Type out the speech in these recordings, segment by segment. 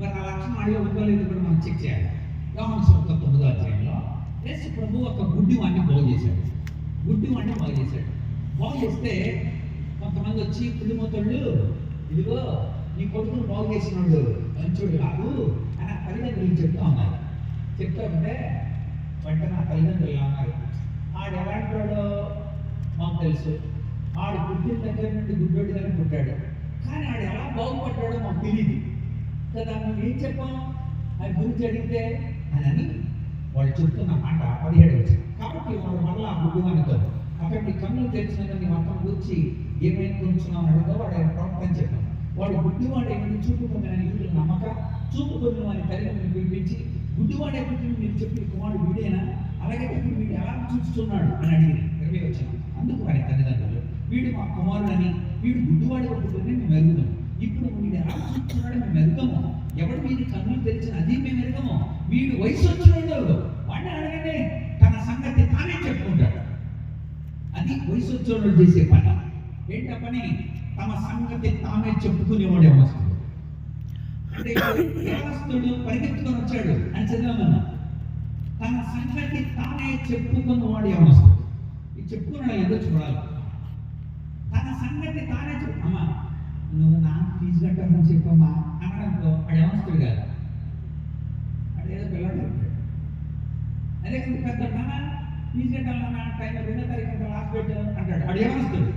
మరి ఆ లక్షణం అడిగి ఉందో కూడా మనం చెక్ చేయాలి. యోహాను సువార్త 9వ అధ్యాయంలో యేసు ప్రభు ఒక గుడ్డివాడిని బాగు చేశాడు. బాగు చేస్తే కొంతమంది వచ్చి పులిమోతోళ్ళు, ఇదిగో నీ కొడుకును బాగు చేసినాడు మంచోడు కాదు అని ఆ తల్లిదండ్రులు చెప్తా ఉన్నారు. చెప్తా ఉంటే వెంటనే ఆ తల్లిదండ్రులు అన్నారు, ఆడు ఎలాంటివాడో మాకు తెలుసు, ఆడు పుట్టిన దగ్గర నుండి గుడ్డోడిగానే పుట్టాడు, కానీ ఆడు ఎలా బాగుపడ్డాడో మాకు తెలియదు కదా, మేము ఏం చెప్పాం ఆయన గురించి అడిగితే అని వాళ్ళు చెప్తున్న మాట 17 వచ్చింది. కాబట్టి వాళ్ళు మళ్ళీ ఆ గుడ్డివానితో అక్కడి కన్నులు తెరిచిన నీ మొత్తం గురించి ఏమైనా కొంచున్నావు అడుగుతా వాడు ఆయన ప్రవక్త అని చెప్పాను. వాడు గుడ్డివాడు ఏమైనా చూపుకున్న వీళ్ళు నమ్మక చూపుకొని వారి తల్లిని పిలిపించి గుడ్డివాడే పుట్టిన మీరు చెప్పిన కుమారుడు వీడేనా, అలాగే ఇప్పుడు వీడు ఎలా చూస్తున్నాడు అని అడిగింది. 20 వచ్చింది. అందుకు వారి తల్లిదండ్రులు వీడు మా కుమారుడని, వీడు గుడ్డివాడిగా పుట్టిందని మేము ఎరుగుదాం, ఇప్పుడు వీడు ఎలా చూస్తున్నాడో మేము ఎరుగము, ఎవడు వీడి కన్నులు తెరిచిన అది మేము ఎరగము, వీడు వయసు వచ్చినోడు వాడిని అడగండి తన సంగతి తానే చెప్పుకుంటాడు. అది వయసు వచ్చినోడు చేసే పని. ఏంట పని? తమ సంగతి తామే చెప్పుకునేవాడే వస్తుడు. అంటే యవనస్తుడు పరిగెత్తుకొని వచ్చాడు అని చదివామన్నా, తన సంగతి తానే చెప్పుకున్నవాడు యవనస్తుడు. ఇది చెప్పుకున్నాడు ఏదో చూడాలి. తన సంగతి తానే అమ్మా నువ్వు నాకు ఫీజు కట్టాలని చెప్పమ్మా అనడంతో వాడు యవనస్తుడు కాదు, అదేదో పిల్లడు ఉంటాడు. అదే పెద్ద నాన్న ఫీజు కట్టాలన్నా టైం 2వ తారీఖు లాస్ట్ పెట్టాను అంటాడు, వాడు యవనస్తుడు.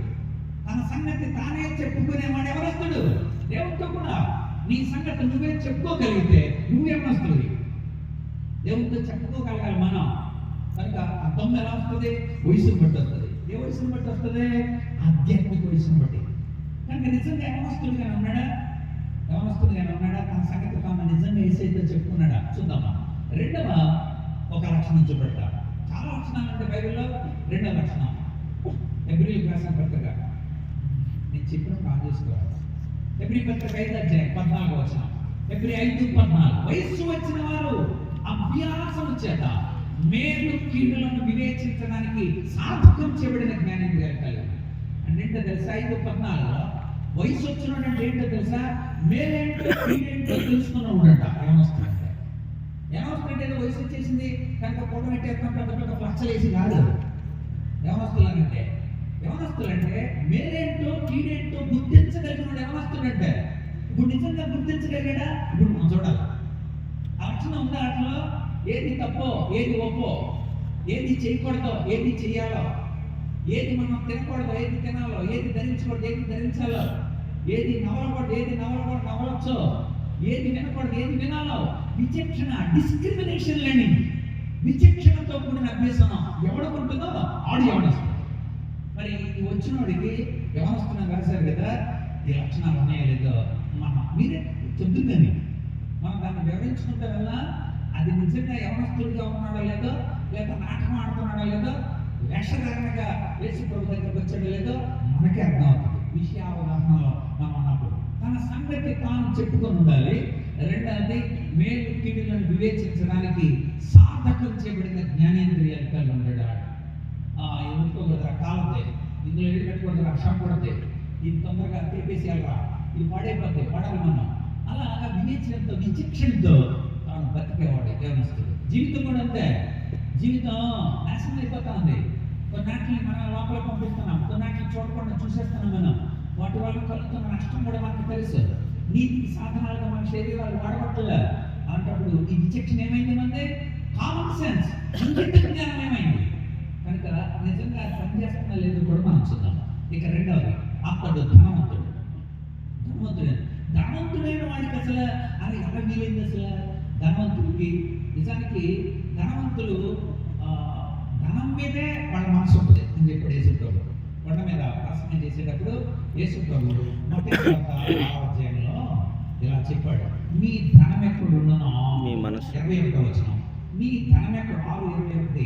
తన సంగతి తానే చెప్పుకునేవాడు యవనస్తుడు. దేవుడితో కూడా నీ సంగతి నువ్వే చెప్పుకోగలిగితే నువ్వు యవనస్తుడు. దేవుడితో చెప్పుకోగలగాలి మనం. కనుక ఆ దమ్ము ఎలా వస్తుంది? వయసును బట్టి వస్తుంది. ఏ వయసును బట్టి వస్తుంది? ఆధ్యాత్మిక వయసును బట్టి. కనుక నిజంగా యవనస్తుడిగానే ఉన్నాడా? తన సంగతి తాను నిజంగా ఏసైతే చెప్పుకున్నాడా? చూద్దామా. రెండవ ఒక లక్షణం చూపెడతా. చాలా లక్షణాలు అంటే బైబిల్లో. రెండవ లక్షణం హెబ్రీయులకు రాసిన పత్రిక, నేను చెప్పినప్పుడు ఆన్ చేసుకోవాలి. హెబ్రీ పత్రిక 5వ అధ్యాయం 14వ వచనం. హెబ్రీ 5:14 వయస్సు వచ్చిన వారు అభ్యాసము చేత మేలు కీడులను వివేచించడానికి సాధకం చేయబడిన జ్ఞానేంద్రియాలు కలిగి. అంటే ఏంటో తెలుసా? 5:14 వయసు వచ్చినాడు అంటే ఏంటో తెలుసా? మేలేంటో కీడేంటో తెలుసుకున్నాడంట. యవనస్తుడు అంటే వయసు వచ్చేసింది కనుక పొడ పెట్టేస్తాం, పెద్ద పెద్ద ఫ్లక్షలేసి కాదు. యవనస్తులు అంటే మేలేంటో కీడేంటో గుర్తించగలిగినాడు యవనస్తుడు అంటే. ఇప్పుడు నిజంగా గుర్తించగలిగాడా? ఇప్పుడు మనం చూడాలి. ఆ లక్షణం ఉందా? అట్లా ఏది తప్పో, ఏది ఒప్పో, ఏది చేయకూడదో, ఏది చెయ్యాలో, ఏది మనం తినకూడదో, ఏది తినాలో, ఏది ధరించకూడదు, ఏది ధరించాలో, ఏది నవలకూడదు, ఏది నవలొచ్చో, ఏది వినకూడదు, ఏది వినాలో, విచక్షణ, డిస్క్రిమినేషన్ లెర్నింగ్, విచక్షణతో కూడిన అభ్యసనం ఎవడుకుంటుందో ఆడు యవనస్తుడు. మరి ఈ వచ్చినోడికి యవనస్తున్నా రాశారు కదా, ఈ లక్షణాలు ఉన్నాయో లేదో మీరే చెబుతుందని మనం దాన్ని వివరించుకుంటే వల్ల అది నిజంగా యవనస్తుడిగా ఉన్నాడో లేదో, లేదా నాటకం ఆడుతున్నాడో లేదో, వేషధారణగా యేసు ప్రభు దగ్గరకు వచ్చాడో లేదో మనకే అర్థం అవుతుంది. విషయావగాహనలో మనం ఉన్నప్పుడు తన సంగతి తాను చెప్పుకొని ఉండాలి. రెండవది మేలు కీడులను వివేచించడానికి సాధకం చేయబడిన జ్ఞానేంద్రియాలు కలిగి ఉండడా. ఎందుకోకూడదురా కాలతే, ఇందులో ఏడు కట్టుకూడదురా షాప్ కొడితే, ఇది తొందరగా తెప్పేసేయాలరా, ఇది పడైపోతే పడాలి మనం. అలాగా వివేచనతో విచక్షణతో తాను బతికేవాడు యవనస్తుడు. జీవితం కూడా అంతే. జీవితం నాశనం అయిపోతా ఉంది. కొన్నాటిని మనం లోపల పంపిస్తున్నాం, కొన్నాటిని చూడకుండా చూసేస్తున్నాం మనం. వాటి వల్ల కలుగుతున్న నష్టం కూడా మనకు తెలుసు. నీతికి సాధనాలుగా మన శరీరాలు వాడబట్టలే. అలాంటప్పుడు ఈ విచక్షణ ఏమైంది? మంది కామన్ సెన్స్, జ్ఞానం ఏమైంది? కనుక నిజంగా పనిచేస్తున్నా లేదు కూడా మనం చూద్దాం. ఇక రెండవది అతడు ధనవంతుడైన వాడికి అసలు అది ఎలా వీలైంది? అసలు ధనవంతుడికి నిజానికి ధనవంతులు ధనం మీదే వాళ్ళ మనసు ఉంటుంది అని చెప్పాడు యేసు ప్రభు. కొండ మీద ప్రసంగం చేసేటప్పుడు యేసు ప్రభు మొదటి అధ్యాయంలో ఇలా చెప్పాడు, మీ ధనం ఎక్కడ ఉండనో మీ మనసు. 21వ వచనం, మీ ధనం ఎక్కడ 6:21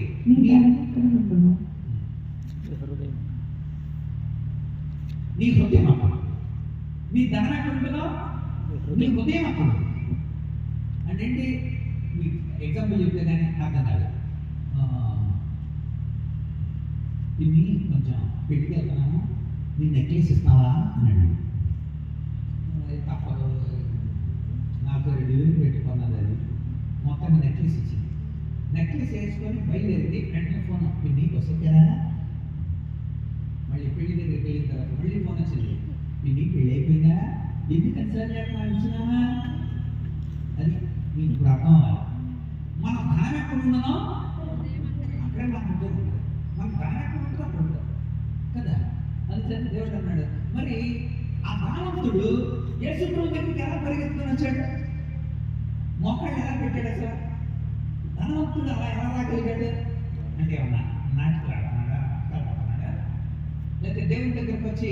నీ హృదయం అప్పుడు, నీ ధనం ఎక్కడ ఉంటుందో నీ హృదయం అప్పుడు. అంటే ఏంటి? ఎగ్జాంపుల్ చెప్తే కానీ అర్థం కాదు. ఇవి కొంచెం పెట్టుకు వెళ్తున్నాను, నీ నెక్లెస్ ఇస్తావా అన్నాడు. తప్పదు, నాకు 2,000 మొత్తం నెక్లెస్ ఇచ్చింది. నెక్లెస్ వేసుకొని బయలుదేరింది. వెంటనే ఫోన్, పిన్ని వస్తారా? మళ్ళీ పెళ్లి దగ్గరికి వెళ్ళిన తర్వాత మళ్ళీ ఫోన్ వచ్చింది, పిన్ని పెళ్ళి అయిపోయిందా? ఎందుకని సార్ ఇచ్చినావా? అది మీకు ఇప్పుడు అర్థం అవ్వాలి. మనం ధనం ఎక్కడ ఉన్నానో అక్కడే మనం ఉంటుంది. మన ధనం ఎక్కడ ఉంటుందో అక్కడ ఉంటుంది కదా. అది సరే దేవుడు అన్నాడు. మరి ఆ ధనవంతుడు యేసు ప్రభు దగ్గరికి ఎలా పరిగెత్తుకొని వచ్చాడు? మొక్కలు ఎలా పెట్టాడు సార్? ధనవంతుడు అలా ఎలా రాగలిగాడు అంటే ఏమన్నా నాటికి రాడున్నాడా, అక్కడున్నాడా? లేకపోతే దేవుని దగ్గరికి వచ్చి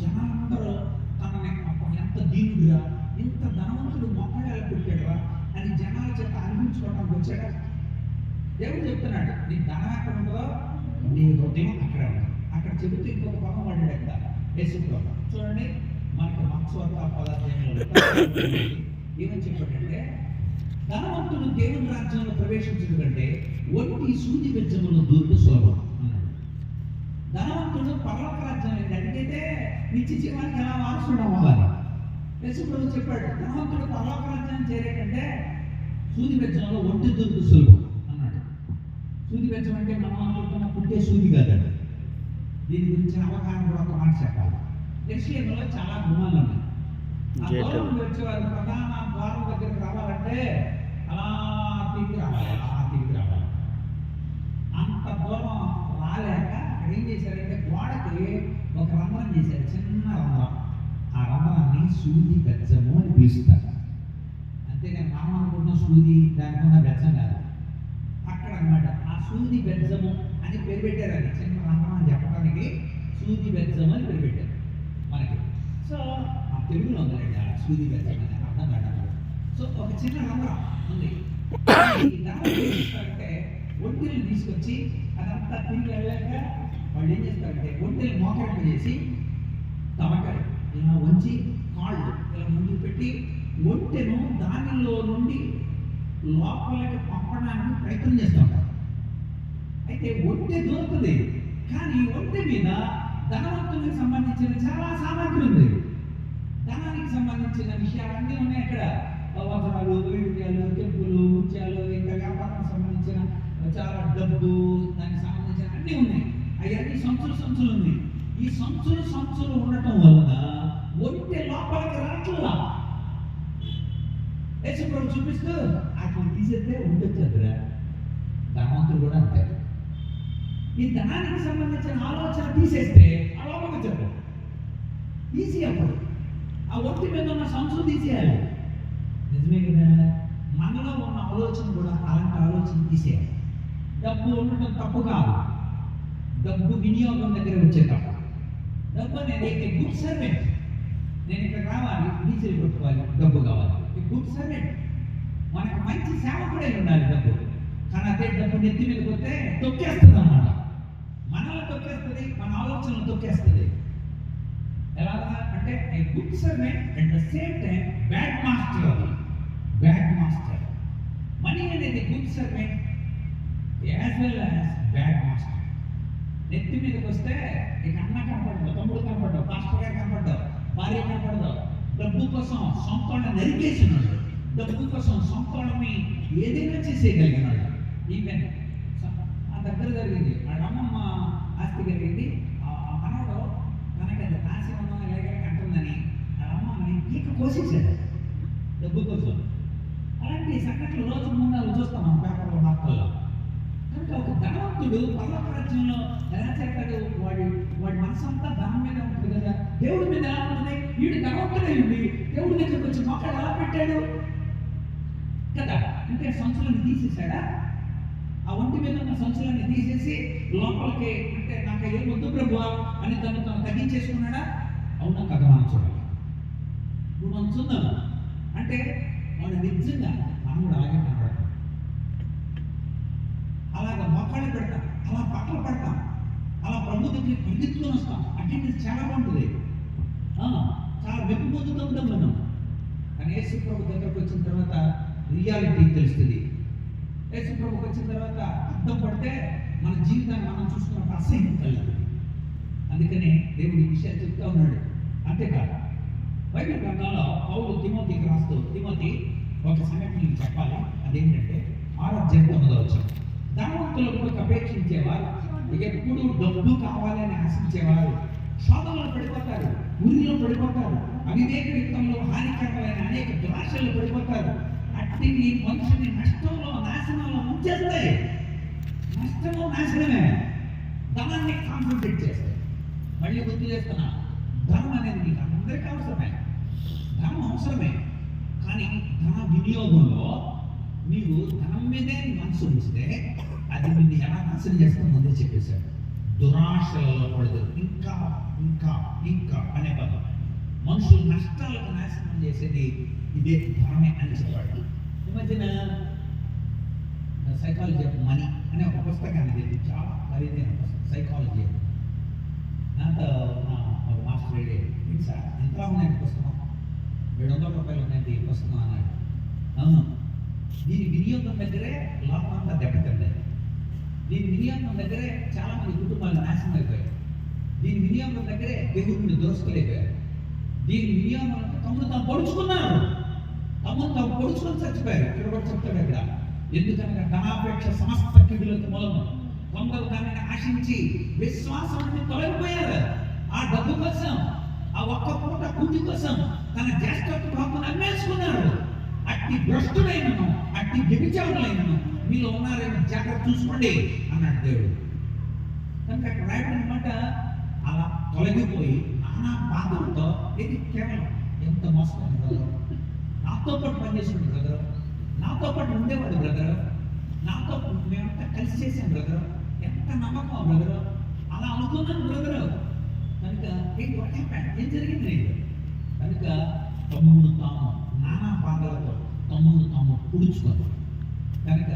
జనాలందరూ తనని ఎంత దీనుడుగా, ఇంత ధనవంతుడు మొక్కలు ఎలా పెట్టాడురా అని జనాల చేత అనిపించుకోవడానికి వచ్చాడా? దేవుడు చెప్తున్నాడు, నీ ధనం ఎక్కడ ఉంటుందో నీ హృదయం అక్కడే ఉంటుంది. అక్కడ చెబుతూ ఇంకొక పదం వాడాడు అక్కడ యేసు ప్రభు. చూడండి, మనకి మత్స్వార్త 10 ఏమని చెప్పాడంటే, ధనవంతుడు దేవుని రాజ్యంలో ప్రవేశించడం కంటే ఒంటి సూది బెజ్జములో దూరుడు సులభం అన్నాడు. ధనవంతుడు పరలోక రాజ్యం అడిగితే నిత్య జీవానికి ఎలా వారసుడు అవ్వాలి? యేసు ప్రభు చెప్పాడు, ధనవంతుడు పరలోక రాజ్యాన్ని చేరేటంటే సూది బెజ్జంలో ఒంటి దూరుడు సులభం అన్నాడు. సూది బెజ్జం అంటే మనం అనుకుంటున్న పుట్టే సూది కాదండి. దీని గురించి అవగాహన కూడా ఒక మాట చెప్పాలి. యెరూషలేములో చాలా గుమ్మాలు ఉన్నాయి. ఆ దూరం నుండి వచ్చేవారు ప్రధాన ద్వారం దగ్గరికి రావాలంటే అలా తిరిగి రావాలి. అంత దూరం రాలేక అక్కడ ఏం చేశారంటే గోడకి ఒక రంధ్రం చేశారు, చిన్న రంధ్రం. ఆ రంధ్రాన్ని సూది బెజ్జము అని పిలుస్తారు. అంతేగాని మనం అనుకున్న సూది దానికున్న బెజ్జం కాదు. అక్కడ అన్నమాట ఆ సూది బెజ్జము అని పేరు పెట్టారు. అది చిన్న రంధ్రం అని చెప్పడానికి సూది బెజ్జము అని పేరు పెట్టారు మనకి. సో ఆ తెలుగులో ఉందండి ఆ సూది బెజ్జం అని అర్థం కాదు. సో ఒక చిన్న రంధ్రం ఉంది. అంటే ఒంటిని తీసుకొచ్చి అదంతా తిరిగి వెళ్ళాక వాళ్ళు ఏం చేస్తారంటే ఒంటిని మోకరింప చేసి తమకాయ ఇలా ఉంచి కాళ్ళు ఇలా ముందుకు పెట్టి ఒంటెను దానిలో నుండి లోపలికి పంపడానికి ప్రయత్నం చేస్తూ ఉంటారు. అయితే ఒంటె దొరుకుతుంది, కానీ ఒంటె మీద ధనవంతునికి సంబంధించిన చాలా సామగ్రి ఉంది. ధనానికి సంబంధించిన విషయాలన్నీ ఉన్నాయి అక్కడ. వజ్రాలు, వైడూర్యాలు, తెంపులు, ముత్యాలు, ఇంకా వ్యాపారానికి సంబంధించిన చాలా డబ్బు, దానికి సంబంధించిన అన్నీ ఉన్నాయి. అవన్నీ సంచులు ఉంది. ఈ సంచులు ఉండటం వలన ఒంటె లోపలికి రాట్లా. యేసు ప్రభు చూపిస్తూ అక్కడ తీసేస్తే ఉండొచ్చురా. ధనవంతుడు కూడా అంతే. ఈ ధనానికి సంబంధించిన ఆలోచన తీసేస్తే ఆ లోపలికి వచ్చారు. తీసి అప్పుడు ఆ ఒంటి మీద ఉన్న సంచులు తీసేయాలి. నిజమే కదా. మనలో ఉన్న ఆలోచన కూడా అలాంటి ఆలోచన తీసేయాలి. డబ్బు ఉండటం తప్పు కాదు. డబ్బు వినియోగం దగ్గర వచ్చే తప్పు. డబ్బు అనేది గుడ్ సర్వెంట్. నేను ఇక్కడ రావాలి, డీజిల్ కొట్టుకోవాలి, డబ్బు కావాలి. Good servant. మనకు మంచి సేవకుడే ఉండాలి డబ్బు. కానీ అదే డబ్బు నెత్తి మీద పోతే తొక్కేస్తుంది అన్నమాట. మనల్ని తొక్కేస్తుంది, మన ఆలోచనలు తొక్కేస్తుంది. ఎలాగా అంటే a good servant at the same time bad master. Money అనేది good servant as well as bad master. నెత్తి మీదకి వస్తే ఇక అన్న కనపడదు, తమ్ముడు కనపడదు, పాస్టర్ గారు కనపడదు, భార్య కనపడదు. డబ్బు కోసం సొంతోళ్ళని నరికేసినాడు. డబ్బు కోసం సొంతోళ్ళని ఏదైనా చేసేయగలిగినాడు. ఈవెన్ ఆ దగ్గర జరిగింది, ఆ అమ్మమ్మ ఆస్తి కలిగింది. ఆ మనవడు తనకి అది రాసి ఉన్నాం ఇలాగే అంటుందని ఆ అమ్మని ఈక కోసేసాడు డబ్బు కోసం. అలాంటి సంఘటనలు రోజు ముందు చూస్తాం మనం పేపర్లో, వార్తల్లో. కనుక ఒక ధనవంతుడు పరలోక రాజ్యంలో ఎలా చేస్తాడు? వాడి మనసంతా ధనం మీద ఉంటుంది కదా. దేవుడి మీద ఎలా ఉంటుంది? వీడు ధనవంతుడే ఉంది, దేవుడి దగ్గరికి వచ్చి మొక్కలు ఎలా పెట్టాడు కదా. అంటే సంచులను తీసేసాడా? ఆ ఒంటి మీద ఉన్న సంచులన్నీ తీసేసి లోపలికి అంటే నాకు ఏం వద్దు ప్రభు అని తను తగ్గించేసుకున్నాడా? అవునా కదా. మనం చూడాలి. ఇప్పుడు మనం చూద్దాం. అంటే వాడు నిజంగా మనం కూడా అలాగే కనబడతాం. అలాగా మొక్కలు పెడతాం, అలా పక్కలు పెడతాం, అలా ప్రభు దగ్గరికి పరిగెత్తుకొని వస్తాం. అటెండెన్స్ చాలా బాగుంటుంది, చాలా వెప్పు పొందుతూ ఉంటాం మనం. కానీ యేసు ప్రభు దగ్గరకు వచ్చిన తర్వాత రియాలిటీ తెలుస్తుంది. యేసు ప్రభుకి వచ్చిన తర్వాత అర్థం పడితే మన జీవితాన్ని మనం చూసుకున్నప్పుడు అసహ్యం కలుగుతుంది. అందుకనే దేవుడు ఈ విషయాలు చెప్తా ఉన్నాడు. అంతేకాదు బైబిల్ గ్రంథంలో పౌలు తిమోతికి రాస్తూ, తిమోతి ఒక సంగతి నీకు చెప్పాలి, అదేంటంటే 6:9 ధనవంతులకు అపేక్షించేవారు, ఎప్పుడు డబ్బు కావాలని ఆశించేవారు శోధనలో పడిపోతారు, ఊరిలో పడిపోతారు, అవివేక యుక్తంలో హానికరమైన అనేక దురాశల్లో పడిపోతారు. అట్టి ఈ మనుషుని నష్టంలో నాశనంలో ముంచేస్తాయి. నష్టము నాశనమే. ధనాన్ని కాన్సన్ట్రేట్ చేస్తాయి. మళ్ళీ గుర్తు చేస్తున్నా, ధనం అనేది మీకు అందరికీ అవసరమే, ధనం అవసరమే. కానీ ధన వినియోగంలో నీవు ధనం మీదే మనసు ఉంచితే అది నిన్ను ఎలా నాశనం చేస్తాం ముందే చెప్పేశాడు. దురాశలలో పడదు, ఇంకా ఇంకా ఇంకా అనే పదం. మనుషులు నష్టాలకు నాశనం చేసేది ఇదే ధనమే అని చెప్పాడు. ఈ మధ్యన సైకాలజీ ఆఫ్ మనీ అనే ఒక పుస్తకాన్ని తెలియదు, చాలా ఖరీదైన పుస్తకం, సైకాలజీ. నాతో ఒక మాస్టర్ వెళ్ళాడు, ఏంటి సార్ ఎంత ఉన్నాయి పుస్తకం, 700 రూపాయలు ఉన్నది ఈ పుస్తకం అన్నాడు. అవును, దీని వినియోగం దగ్గరే లోపం అంతా దెబ్బతింది. దీని వినియోగం దగ్గరే చాలా మంది కుటుంబాలు నాశనం అయిపోయాయి. దీని వినియోగం దగ్గరే దేవుడిని దురస్తులైపోయారు. దీని వినియోగం తమ్ముడు తాము పొడుచుకున్నారు, తమ్ముడు తాము పొడుచుకొని చచ్చిపోయారు. ఇక్కడ కూడా చెప్తాడు అక్కడ, ఎందుకనగా ధనాపేక్ష సమస్త కీడులకు మూలము. కొందరు దానిని ఆశించి విశ్వాసాన్ని తొలగిపోయారు. ఆ డబ్బు కోసం, ఆ ఒక్క పూట కూటి కోసం తన జ్యేష్ఠత్వ భావాన్ని అమ్మేసుకున్నారు. అట్టి భ్రష్టుడైనను, అట్టి వ్యభిచారులైనను మీలో ఉన్నారేమో జాగ్రత్త చూసుకోండి అన్నాడు దేవుడు. కనుక అక్కడ రాయడం మాట అలా తొలగిపోయి నానా బాధలతో, ఇది కేవలం ఎంత మోసం బ్రదర్, నాతో పాటు పనిచేసాడు బ్రదర్, నాతో పాటు ఉండేవాడు బ్రదర్, నాతో మేమంతా కలిసి చేసాం బ్రదర్, ఎంత నమ్మకం బ్రదర్, అలా అనుకున్నాను బ్రదర్. కనుక ఏం జరిగింది లేదు. కనుక తమ్ముడు తాము నానా బాధలతో తమ్ముడు తాము పుడుచుకోరు. కనుక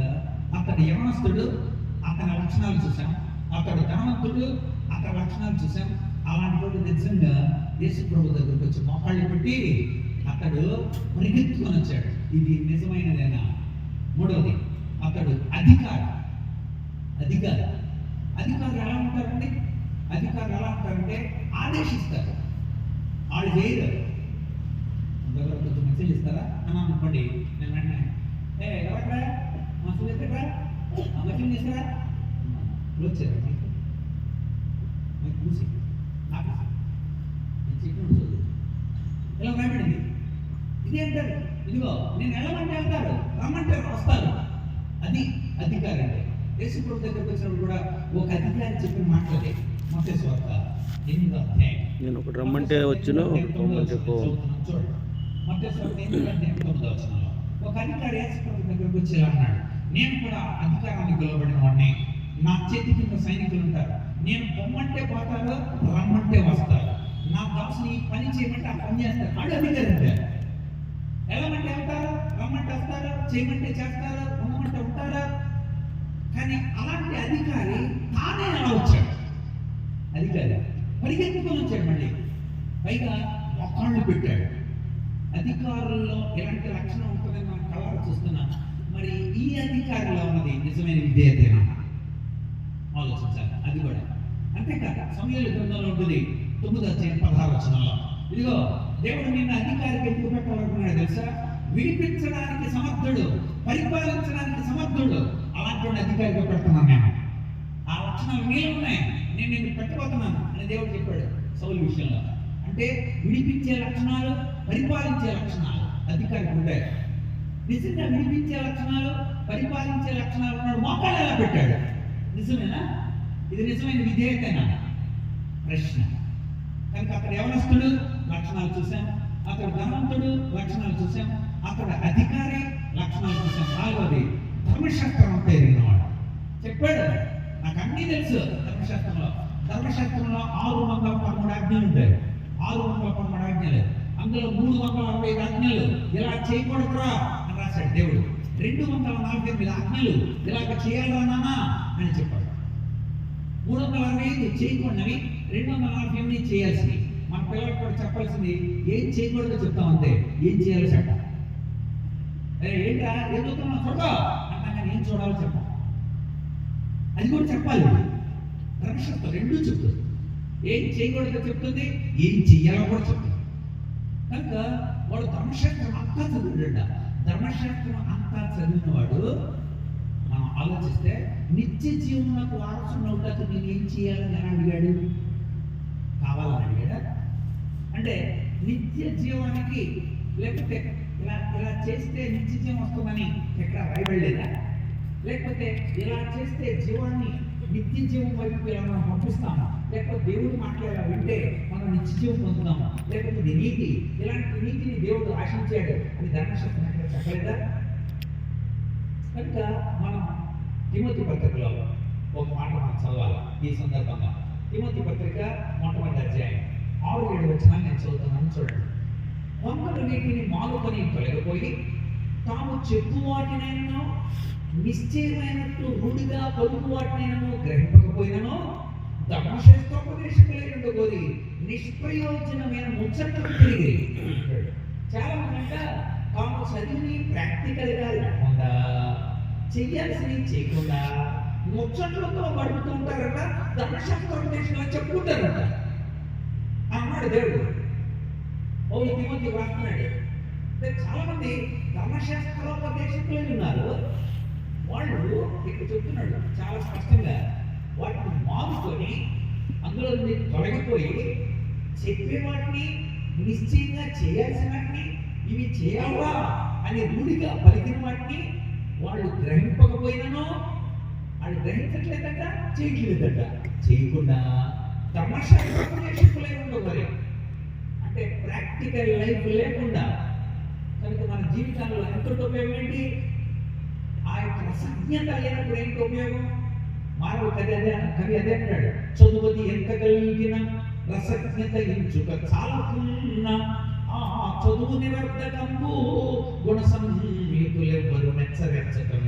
అతడు యవనస్తుడు, అతని లక్షణాలు చూసాం. అతడు ధనవంతుడు, అతని లక్షణాలు చూసాం. అలాంటి వాడు నిజంగా యేసు ప్రభు దగ్గరికి వచ్చి మోకాళ్ళు పెట్టి అతడు పరిగెత్తుకొని వచ్చాడు. ఇది నిజమైనదేనా? మూడవది, అతడు అధికారి. అధికారులు ఎలా ఉంటారండి? అధికారులు ఎలా ఉంటారంటే ఆదేశిస్తారు, వాళ్ళు చేయరు. దగ్గర కొంచెం మెసేజ్ ఇస్తారా అని అనుకోండి, నేను వెంటనే ఎవరా మసలు ఎక్కడా మెసేజ్ చేస్తారా వచ్చారు మీకు చూసి నాకు నేను చెప్పినట్టు చదువు ఇలా భయపడింది. ఇది అంటారు, ఇదిగో నేను వెళ్ళమంటే వెళ్తారు, రమ్మంటే వస్తారు. అది అధికారి అంటే. యేసు ప్రభు దగ్గరకు వచ్చినప్పుడు కూడా ఒక అధికారి చెప్పిన మాట్లాడే మత్తయి సువార్త 8వ అధ్యాయం. నేను ఒకటి రమ్మంటే వచ్చును చెప్పు. చూడండి, మత్తయి సువార్త 8వ అధ్యాయం 9వ వచనంలో ఒక అధికారి యేసు ప్రభు దగ్గరకు వచ్చి ఇలా అన్నాడు, నేను కూడా అధికారానికి పిలువబడిన వాడిని, నా చేతి కింద సైనికులు ఉంటారు, నేను పొమ్మంటే పోతారు, రమ్మంటే వస్తారు, నా దాసుని పని చేయమంటే ఆ పని చేస్తారు. వాళ్ళు అధికారి అంటే వెళ్ళమంటే వెళ్తారు, రమ్మంటే వస్తారు, చేయమంటే చేస్తారు, ఉండమంటే ఉంటారా. కానీ అలాంటి అధికారి తానే ఎలా వచ్చాడు? అధికారి పరిగెత్తుకొని వచ్చాడు, మళ్ళీ పైగా మొక్కళ్ళు పెట్టాడు. అధికారుల్లో ఎలాంటి లక్షణం ఉంటుందని మనం కలవర చూస్తున్నాం. మరి ఈ అధికారిలో ఉన్నది నిజమైన విధేయతేనా? ఆలోచించాలి. అది కూడా అంతేకాక సమూయేలు గ్రంథంలో ఉంటుంది 9వ అధ్యాయం 16వ వచనంలో, ఇదిగో దేవుడు నిన్ను అధికారికి ఎందుకు పెట్టాలనుకున్నాడు తెలుసా? విడిపించడానికి సమర్థుడు, పరిపాలించడానికి సమర్థుడు. అలాంటి అధికారిగా పెడుతున్నాను నేను. ఆ లక్షణాలు మీలో ఉన్నాయి, నేను నిన్ను పెట్టబోతున్నాను అని దేవుడు చెప్పాడు సౌలు విషయంలో. అంటే విడిపించే లక్షణాలు, పరిపాలించే లక్షణాలు అధికారికి ఉంటాయి. నిజంగా విడిపించే లక్షణాలు, పరిపాలించే లక్షణాలు ఉన్నాడు, మోకాలు ఎలా పెట్టాడు? నిజమేనా? ఇది నిజమైన విధేయతేనా? ప్రశ్న. కనుక అక్కడ యవనస్తుడు లక్షణాలు చూసాం, అతడు ధనవంతుడు లక్షణాలు చూసాం, అతడు అధికారి లక్షణాలు చూసాం. నాలుగోది ధర్మశాస్త్రం అంటే ఎరిగినవాడు. చెప్పాడు, నాకు అన్నీ తెలుసు. ధర్మశాస్త్రంలో 613 ఆజ్ఞలు ఉంటాయి. 613 ఆజ్ఞలు, అందులో 365 ఆజ్ఞలు ఇలా చేయకూడదురా అని రాశాడు దేవుడు. 248 ఆజ్ఞలు ఇలాగ చేయాలా నాన్న అని చెప్పాడు. 365 చేయకూడనివి, 248 చేయాల్సింది. మన పిల్లలకు కూడా చెప్పాల్సింది ఏం చేయకూడదో చెప్తాం అంతే, ఏం చేయాలో చెప్పాలి. ఏంట్రా ఏం చూస్తున్నా చూడ అన్నా, కానీ ఏం చూడాలో చెప్పాలి, అది కూడా చెప్పాలి. ధర్మశాస్త్రం రెండూ చెప్తుంది. ఏం చేయకూడదో చెప్తుంది, ఏం చెయ్యాలో కూడా చెప్తుంది. కనుక వాడు ధర్మశాస్త్రం అంతా చదువుతాడ. ధర్మశాస్త్రం అంతా చదివినవాడు మనం ఆలోచిస్తే నిత్య జీవనకు వారసుని అవుతాకు నేను ఏం చేయాలని ఎలా అడిగాడు? కావాలని అడిగాడా? అంటే నిత్య జీవానికి లేకపోతే ఇలా ఇలా చేస్తే నిత్య జీవం వస్తుందని ఎక్కడ రాయబడలేదా? లేకపోతే ఇలా చేస్తే జీవాన్ని నిత్య జీవం వైపు ఇలా మనం పంపిస్తాము, లేకపోతే దేవుడు మాట్లాడాలి వింటే మనం నిత్య జీవం పొందుతాము, లేకపోతే ఇది నీతి, ఇలాంటి నీతిని దేవుడు ఆశించాడు అని ధర్మశాస్త్రం ఎక్కడ చెప్పలేదా? కనుక మనం తిమోతి పత్రికలో ఒక మాట మనం చదవాలి ఈ సందర్భంగా. తిమోతి పత్రిక మొట్టమొదటి అధ్యాయం 6-7 వచనాలు నేను చదువుతున్నాను, చూడండి. కొందరు వీటిని మానుకొని తొలగిపోయి తాము చెప్పు వాటినైనా నిశ్చయమైనట్టు రూఢిగా పలుకు వాటినైనా గ్రహింపకపోయినను ధర్మశాస్త్రోపదేశకులై ఉండగోరి నిష్ప్రయోజనమైన ముచ్చట్లకు తిరిగి. చాలా మంది తాము చదివి ప్రాక్టికల్గా లేకుండా చెయ్యాల్సినవి చేయకుండా ముచ్చట్లతో గడుపుతూ ఉంటారట, ధర్మశాస్త్రోపదేశంలో చెప్పుకుంటారట అన్నాడు దేవుడు. పౌలు తిమోతికి రాస్తున్నాడు. చాలా మంది ధర్మశాస్త్రోపదేశకులై ఉన్నారు, వాళ్ళు ఇక్కడ చెప్తున్నాడు చాలా స్పష్టంగా, వాటిని మానుకొని అందులో తొలగిపోయి చెప్పే వాటిని నిశ్చయంగా చేయాల్సిన వాటిని ఇవి చేయాలా అని రూఢిగా పలికిన వాటిని వాళ్ళు గ్రహింపకపోయినను, వాళ్ళు గ్రహించట్లేదట, చేయట్లేదట, చేయకుండా ధర్మశాస్త్రోపదేశకులై ఉండవాలి. అంటే ప్రాక్టికల్ లైఫ్ లేకుండా. కనుక మన జీవితాల్లో ఎంత ఉపయోగం ఏంటి? ఆ యొక్క రసజ్ఞత లేనప్పుడు ఏంటి ఉపయోగం? మానవ కవి అదే అంటాడు, చదువుది ఎంత కలిగిన రసజ్ఞత ఎంచుక చాలకున్న ఆ చదువు నివర్ధకంబు గుణ సంహితులెవ్వరు మెచ్చరెచ్చటం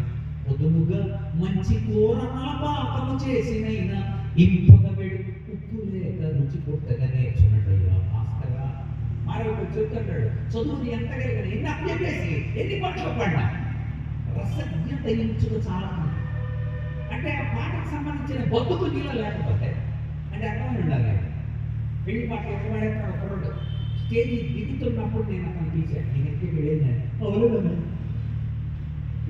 పొదువుగా మంచి కూర పాకము చేసినైనా ఇంపక వెడు ఉప్పు లేక రుచి పుట్టగా నేర్చున్నట్టయ్యా మాస్టరా. మానవుడు చెప్తున్నాడు, చదువుని ఎంత కలిగిన ఎన్ని అప్లైసి ఎన్ని పట్లు పడినా రసజ్ఞత ఎంచుక చాలా. అంటే ఆ పాటకు సంబంధించిన బతుకు నీళ్ళు లేకపోతే అంటే అర్థం ఉండాలి. పెళ్లి పాటలు ఎక్కడ పడేస్తాడు ఒకరోడు స్టేజీ దిగుతున్నప్పుడు నేను అతను తీశాను, నేను ఎక్కి వెళ్ళాను,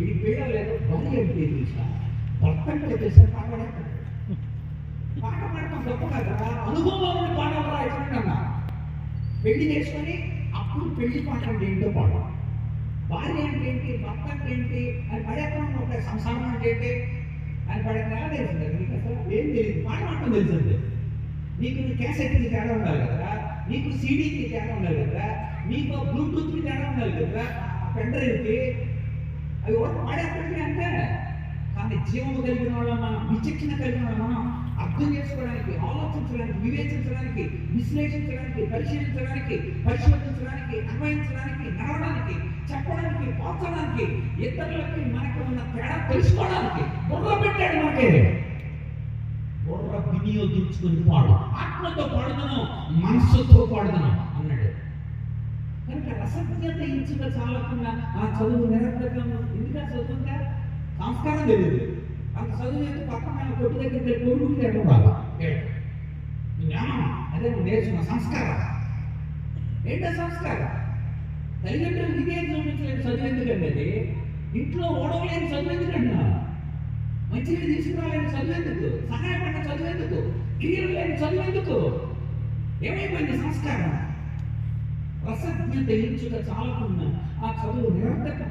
ఇది పేడలేదు భార్య అంటే చూసా భర్తలు తెలిసిన పాట పడేస్తాడు. పాట పాడటం గొప్ప కదా, అనుభవంలో పాడవరా ఎక్కడన్నా పెళ్లి చేసుకొని అప్పుడు పెళ్లి పాట అంటే ఏంటో పాడు. భార్య అంటే ఏంటి, భర్త అంటే ఏంటి అని పడేస్తాం. ఒక సంసారం అంటే ఏంటి అని పడేది ఎలా తెలిసింది? నీకు అసలు ఏం తెలియదు, పాట మాత్రం తెలిసింది. నీకు క్యాసెట్కి తేడా ఉండాలి కదా, నీకు సీడీకి తేడా ఉండాలి కదా, నీకు బ్లూటూత్కి తేడా ఉండాలి కదా, పెన్ డ్రైవ్కి, అవి ఒకటి పాడేప్పటికీ అంటే. కానీ జీవము కలిగిన వాళ్ళం మనం, విచక్షణ కలిగిన వాళ్ళం మనం అర్థం చేసుకోవడానికి, ఆలోచించడానికి, వివేచించడానికి, విశ్లేషించడానికి, పరిశీలించడానికి, పరిశోధించడానికి, అన్వయించడానికి, నడవడానికి, చెప్పడానికి, పోల్చడానికి, ఇతరులకి మనకు ఉన్న తేడా తెలుసుకోవడానికి బుర్ర పెట్టాడు. మనకే బుర్ర వినియోగించుకుని పాడు, ఆత్మతో పాడుదను, మనస్సుతో పాడుదను అన్నాడు. కనుక రసజ్ఞత ఇంచుక చాలకుండా ఆ చదువు నిరర్థకం. ఎందుకంటే చదువుతుందా సంస్కారం తెలియదు, అంత చదువు అయితే పక్కన కొట్టు దగ్గర కొడుకు ఎక్కడ రాదు. అదే నేర్చుకున్న సంస్కారం. ఏంటో సంస్కారం? తల్లిదండ్రులు ఇదే చూపించలేదు చదువు ఎందుకండి, అది ఇంట్లో ఓడవలేని చదువు ఎందుకన్నా, మంచిగా తీసుకురాలేని చదువు ఎందుకు, సహాయపడిన చదువు ఎందుకు, క్రియలు లేని చదువు ఎందుకు? ఏమైపోయింది సంస్కారం? రసజ్ఞత ఎంచుక చాలకుండా ఆ చదువు నిరర్థక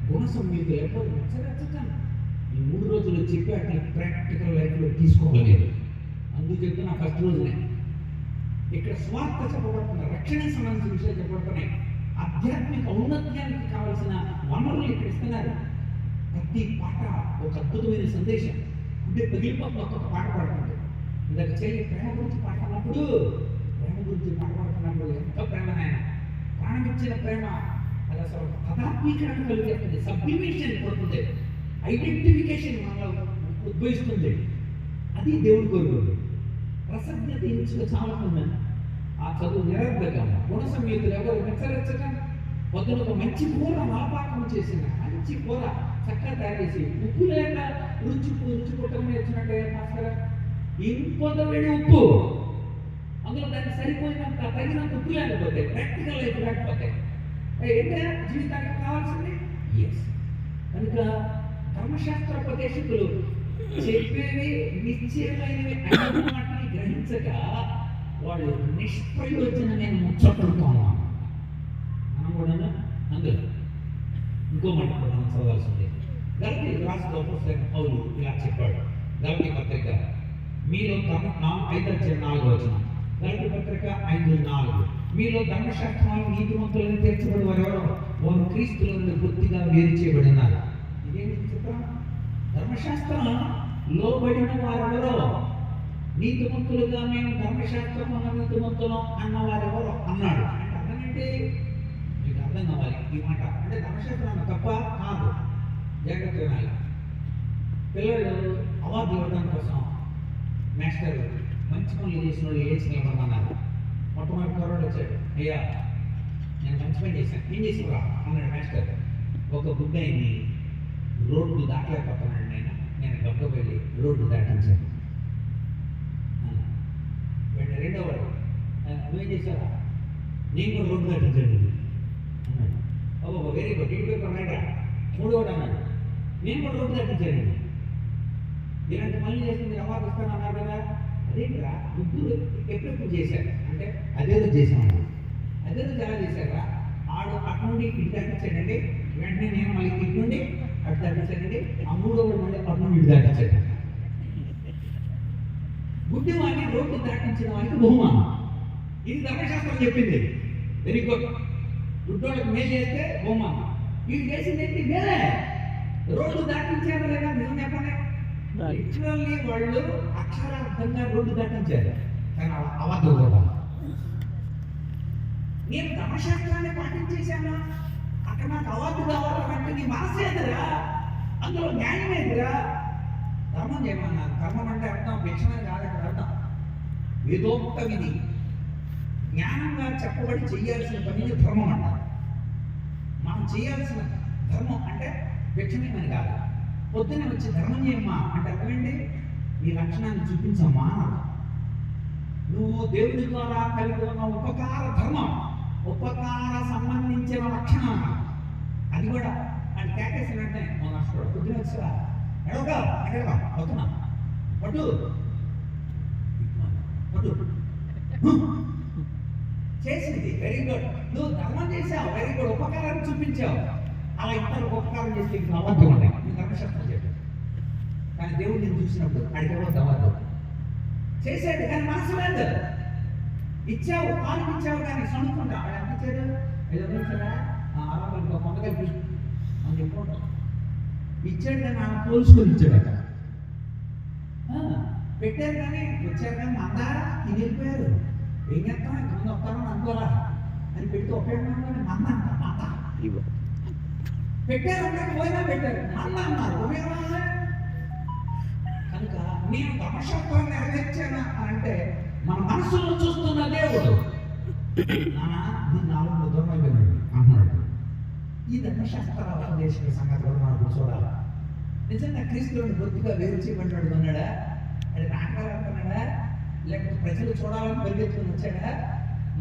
గుణ సంయుక్త ఎప్పుడు నచ్చరచ్చటం. ఈ 3 రోజులు చెప్పాక ప్రాక్టికల్ లైఫ్లో తీసుకోగలేదు. అందుకు చెప్తున్నా ఫస్ట్ రోజునే ఇక్కడ స్వార్థ చెప్పబడుతున్న రక్షణ సంబంధించిన విషయాలు చెప్పబడుతున్నాయి. ఆధ్యాత్మిక ఔన్నత్యానికి కావలసిన వనరులు ఇక్కడ ఇస్తున్నారు. ప్రతి పాట ఒక అద్భుతమైన సందేశం. అంటే పగిలిపోతున్న ఒక్కొక్క పాట పాడుతుంది. ఇందాక చెల్లి ప్రేమ గురించి పాడుతున్నప్పుడు, ప్రేమ గురించి పాడుతున్నప్పుడు ఎంతో ప్రేమనైనా ప్రాణమిచ్చిన ప్రేమ అది అసలు పదాత్మీకరణ కలిగేస్తుంది, సబ్లిమేషన్ పడుతుంది, ఐడెంటిఫికేషన్ మనలో ఉద్భవిస్తుంది. అది దేవుడి కోరుకుంది. రసజ్ఞత ఎంచుక చాలా ఉందని ఆ చదువు నిరర్ధకం. గుణ సంయుక్తులు ఎవరు మెచ్చరెచ్చటం. పొద్దున ఒక మంచి కూర నలపాకం చేసిన మంచి కూర చక్కగా తయారు చేసి ఉప్పు లేక రుచి పుట్టకం నేర్చున్నట్టే మాస్టర్. ఇంకొందవేడి ఉప్పు, అందులో దానికి సరిపోయినంత తగినంత ఉప్పు లేకపోతే, ప్రాక్టికల్ లైఫ్ లేకపోతే ఏంటంటే జీవితానికి కావాల్సింది ఎస్. కనుక ధర్మశాస్త్రోపదేశకులు చెప్పేవి నిశ్చయమైనవి అన్ని మాటని గ్రహించక వాళ్ళు నిష్ప్రయోజనమైన ముచ్చట్లతో ఉన్నాం. మనం కూడా అందులో ఇంకో మాట కూడా మనం చదవాల్సిందే. గలతీ రాసిన అపోస్తలుడైన పౌలు ఇలా చెప్పాడు. గలతీ పత్రిక మీలో 5:4 గలతీ పత్రిక 5:4 మీలో ధర్మశాస్త్రం నీతిమంతులను తీర్చబడి వారెవరో వారు క్రీస్తుల నుండి పూర్తిగా వేరు చేయబడి ఉన్నారు. ఇదేమి చిత్రం? ధర్మశాస్త్రం లోబడిన వారెవరో, నీతిమంతులుగా మేము ధర్మశాస్త్రం మన నీతిమంతులం అన్న వారెవరో అన్నాడు. అంటే అర్థం ఏంటి? మీకు అర్థం కావాలి ఈ మాట. అంటే ధర్మశాస్త్రం అన్న తప్ప కాదు. జాగ్రత్త వినాలి. పిల్లలు అవార్డు ఇవ్వడం కోసం మాస్టర్ మంచి పనులు చేసిన వాళ్ళు ఏసి నిలబడమన్నారు. మొట్టమొదటి కుర్రాడు వచ్చాడు. అయ్యా నేను మంచి పని చేశాను, ఏం చేసిరా అన్నాడు మాస్టర్. ఒక బుడ్డాయిని రోడ్డు దాటలేకపోతున్నాడు. నేను గబ్బ వెళ్ళి రోడ్డు దాటించాను. రెండోవాడు నువ్వేం చేశారా? నేను కూడా రోడ్డు దాటించాను అన్నాడు. ఓ వెరీ గుడ్, ఇంటి పేపర్ రైటా. మూడోవాడు అన్నాడు నేను కూడా రోడ్డు దాటించాను. ఇలాంటి పనులు చేస్తే మీరు అవార్డు ఇస్తాను అన్నారు కదా. అదేంటిరా ముగ్గురు ఎప్పుడెప్పుడు చేశారు అంటే అదేదో చేసామండి. అదేదో ఎలా చేశారా? ఆడు అటు నుండి ఇటు దాటించాడండి. వెంటనే నేను మళ్ళీ ఇటు నుండి అటు దాటించానండి. ఆ మూడోవాడు మళ్ళీ అటు నుండి ఇటు దాటించాడు. బుద్ధివాన్ని రోడ్డు దాటించిన వారికి బహుమానం. ఇది ధర్మశాస్త్రం చెప్పింది. Very good. గుడ్డోళ్ళకి మేలు చేస్తే బహుమానం. వీడు చేసింది ఏంటి? మేలే. రోడ్డు దాటించారు లేదా? నిజం చెప్పండి. లిటరల్లీ వాళ్ళు అక్షరార్థంగా రోడ్డు దాటించారు. కానీ అవార్డు కూడా నేను ధర్మశాస్త్రాన్ని పాటించేశాను, అక్కడ నాకు అవార్డు కావాలంటే నీ మనసు ఎదురా, అందులో న్యాయం ఎదురా. ధర్మం చేయమన్నారు. ధర్మం అంటే అర్థం భిక్షణ కాదు. అక్కడ అర్థం వేదోక్త విధి, జ్ఞానంగా చెప్పబడి చేయాల్సిన పనిని ధర్మం అంటారు. మనం చేయాల్సిన ధర్మం అంటే భిక్షణమని కాదు. పొద్దున్నే వచ్చి ధర్మం చేయమ్మా అంటే అర్థమేంటి? నీ లక్షణాన్ని చూపించమ్మా. నువ్వు దేవుడి ద్వారా కలిగి ఉన్న ఉపకార ధర్మం, ఉపకార సంబంధించిన లక్షణం అది కూడా అని కేకేసిన వెంటనే నష్టపడు. పొద్దున వచ్చా ఎడవగా ఎడవగా అవుతున్నా పట్టు పట్టు చేసింది. Very good. నువ్వు ధర్మం చేసావు, వెరీ గుడ్. ఉపకారాన్ని చూపించావు. అలా ఇతరులకు ఉపకారం చేస్తే అబద్ధం ఉన్నాయి. ధర్మశాస్త్రం చెప్పాడు. కానీ దేవుడు నేను చూసినప్పుడు అడిగేవాడు అబద్ధం చేశాడు. కానీ మనసు లేదు. ఇచ్చావు, కాలుకి ఇచ్చావు, కానీ సొనుకుంటా వాడు ఎంత ఇచ్చాడు? 5 ఇచ్చాడా? అలా కొంత కలిపి అని చెప్పుకుంటాం. ఇచ్చాడు కానీ ఆమె పోల్చుకొని ఇచ్చాడు. అక్కడ పెట్టారు కానీ వచ్చారు కానీ అందారా తినిపోయారు. ఏం చేస్తాం? ముందు వస్తామని అనుకోరా అని పెడితే ఉపయోగం మంద అంట. మంద పెట్టారు అంటే పోయినా పెట్టారు, మంద అన్నారు. ఉపయోగం కనుక నేను ధర్మశాస్త్రాన్ని నెరవేర్చానా అని అంటే మన మనసులో చూస్తున్న దేవుడు నాలుగు దూరం అయిపోయినాడు అన్నాడు. ఈ ధర్మశాస్త్ర ఉపదేశ సంగతి కూడా మనకు చూడాలి. నిజంగా క్రీస్తులను బొత్తిగా వేరు చేయబడ్డాడు అన్నాడా? అది నాటకాలు అంటున్నాడా? లేకపోతే ప్రజలు చూడాలని పరిగెత్తుకుని వచ్చాడా?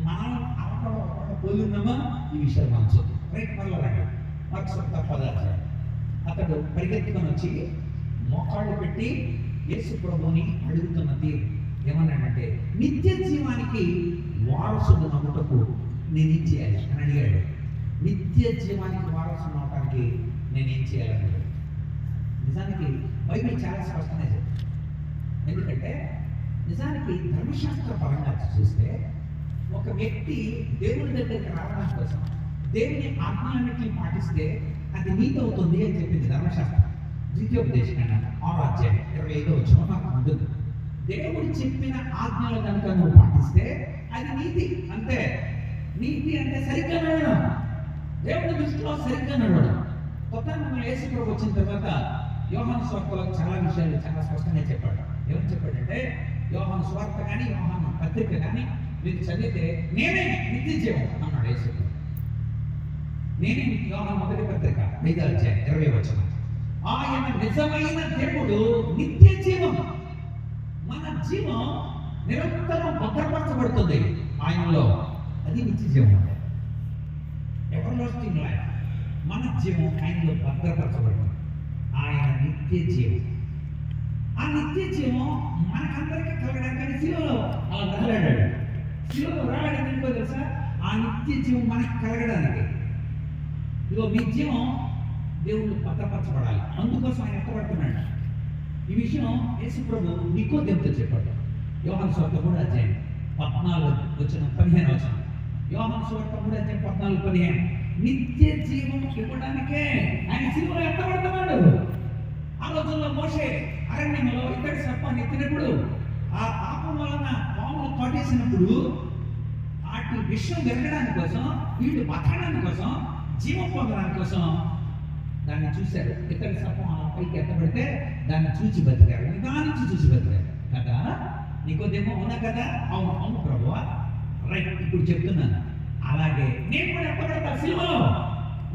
మనం అవకాశం పోలున్నామా? ఈ విషయాలు మనం చూద్దాం. రైట్, మళ్ళీ రండి. మరొకసారి పదార్థం అతడు పరిగెత్తుకొని వచ్చి మోకాళ్ళు పెట్టి యేసు ప్రభువుని అడుగుతున్నది ఏమన్నాడంటే, నిత్య జీవానికి వారసుడు నమ్ముటకు నేనేం చేయాలి అని అడిగాడు. నిత్య జీవానికి వారసుడు అవటానికి నేనేం చేయాలన్నాడు. నిజానికి బైబిల్ చాలా స్పష్టంగా చెప్తుంది. ఎందుకంటే నిజానికి ధర్మశాస్త్ర పరంగా చూస్తే ఒక వ్యక్తి దేవుని దగ్గరికి రావడం కోసం దేవుని ఆజ్ఞలన్నింటినీ పాటిస్తే అది నీతి అవుతుంది అని చెప్పింది ధర్మశాస్త్రం. ద్వితీయోపదేశం 6:25 నాకు ఉంటుంది. దేవుడు చెప్పిన ఆజ్ఞలు కనుక నువ్వు పాటిస్తే అది నీతి. అంతే. నీతి అంటే సరిగ్గా నడవడం, దేవుడి దృష్టిలో సరిగ్గా నడవడం. కొత్త యేసు ప్రభు వచ్చిన తర్వాత యోహాను స్వార్తలో చాలా విషయాలు చాలా స్పష్టంగా చెప్పాడు. ఏమని చెప్పాడంటే, యోహాను స్వార్త కానీ యోహాను పత్రిక కానీ మీరు చదివితే నేనే నిత్య జీవం అన్నాడు యేసు. నేనే యోహాను మొదటి పత్రిక 5:20 ఆయన నిజమైన దేవుడు, నిత్య జీవం. మన జీవం నిరంతరం భద్రపరచబడుతుంది ఆయనలో. అది నిత్య జీవం. Ever lasting life. మన జీవం ఆయనలో భద్రపరచబడింది. ఆయన నిత్య జీవం. ఆ నిత్య జీవం మనకందరికీ కలగడానికి శిలువలో అలా రాలాడాడు. శిలువలో రాలాడని ఎందుకో తెలుసా? ఆ నిత్య జీవం మనకు కలగడానికి. ఇదిగో మీ జీవం దేవుడు భద్రపరచబడాలి, అందుకోసం ఆయన ఎత్తబడుతున్నాడు. ఈ విషయం యేసు ప్రభు నికోదేముతో చెప్పాడు. యోహాను సువార్త 3:14-15. యోహాను సువార్త 3:14-15. నిత్య జీవం ఇవ్వడానికే ఆయన శిలువలో ఎత్తబడుతున్నాడు. ఆ రోజుల్లో మోషే అరణ్యంలో ఇద్దరు సర్పాన్ని ఎత్తినప్పుడు, ఆ పాపం వలన పాములు కాటేసినప్పుడు వాటి విషయం జరగడానికి కోసం, వీళ్ళు బతకడానికి కోసం, జీవం పొందడానికి కోసం దాన్ని చూశారు. ఇతడి సర్పం ఆ పైకి ఎత్తబడితే దాన్ని చూచి బతికారు, నిదానించి చూసి బతికారు కదా. నీకోదేమో అవునా కదా? అవును అవును ప్రభువా, రైట్. ఇప్పుడు చెప్తున్నాను, అలాగే నేను కూడా ఎత్తబడతా సిలువలో.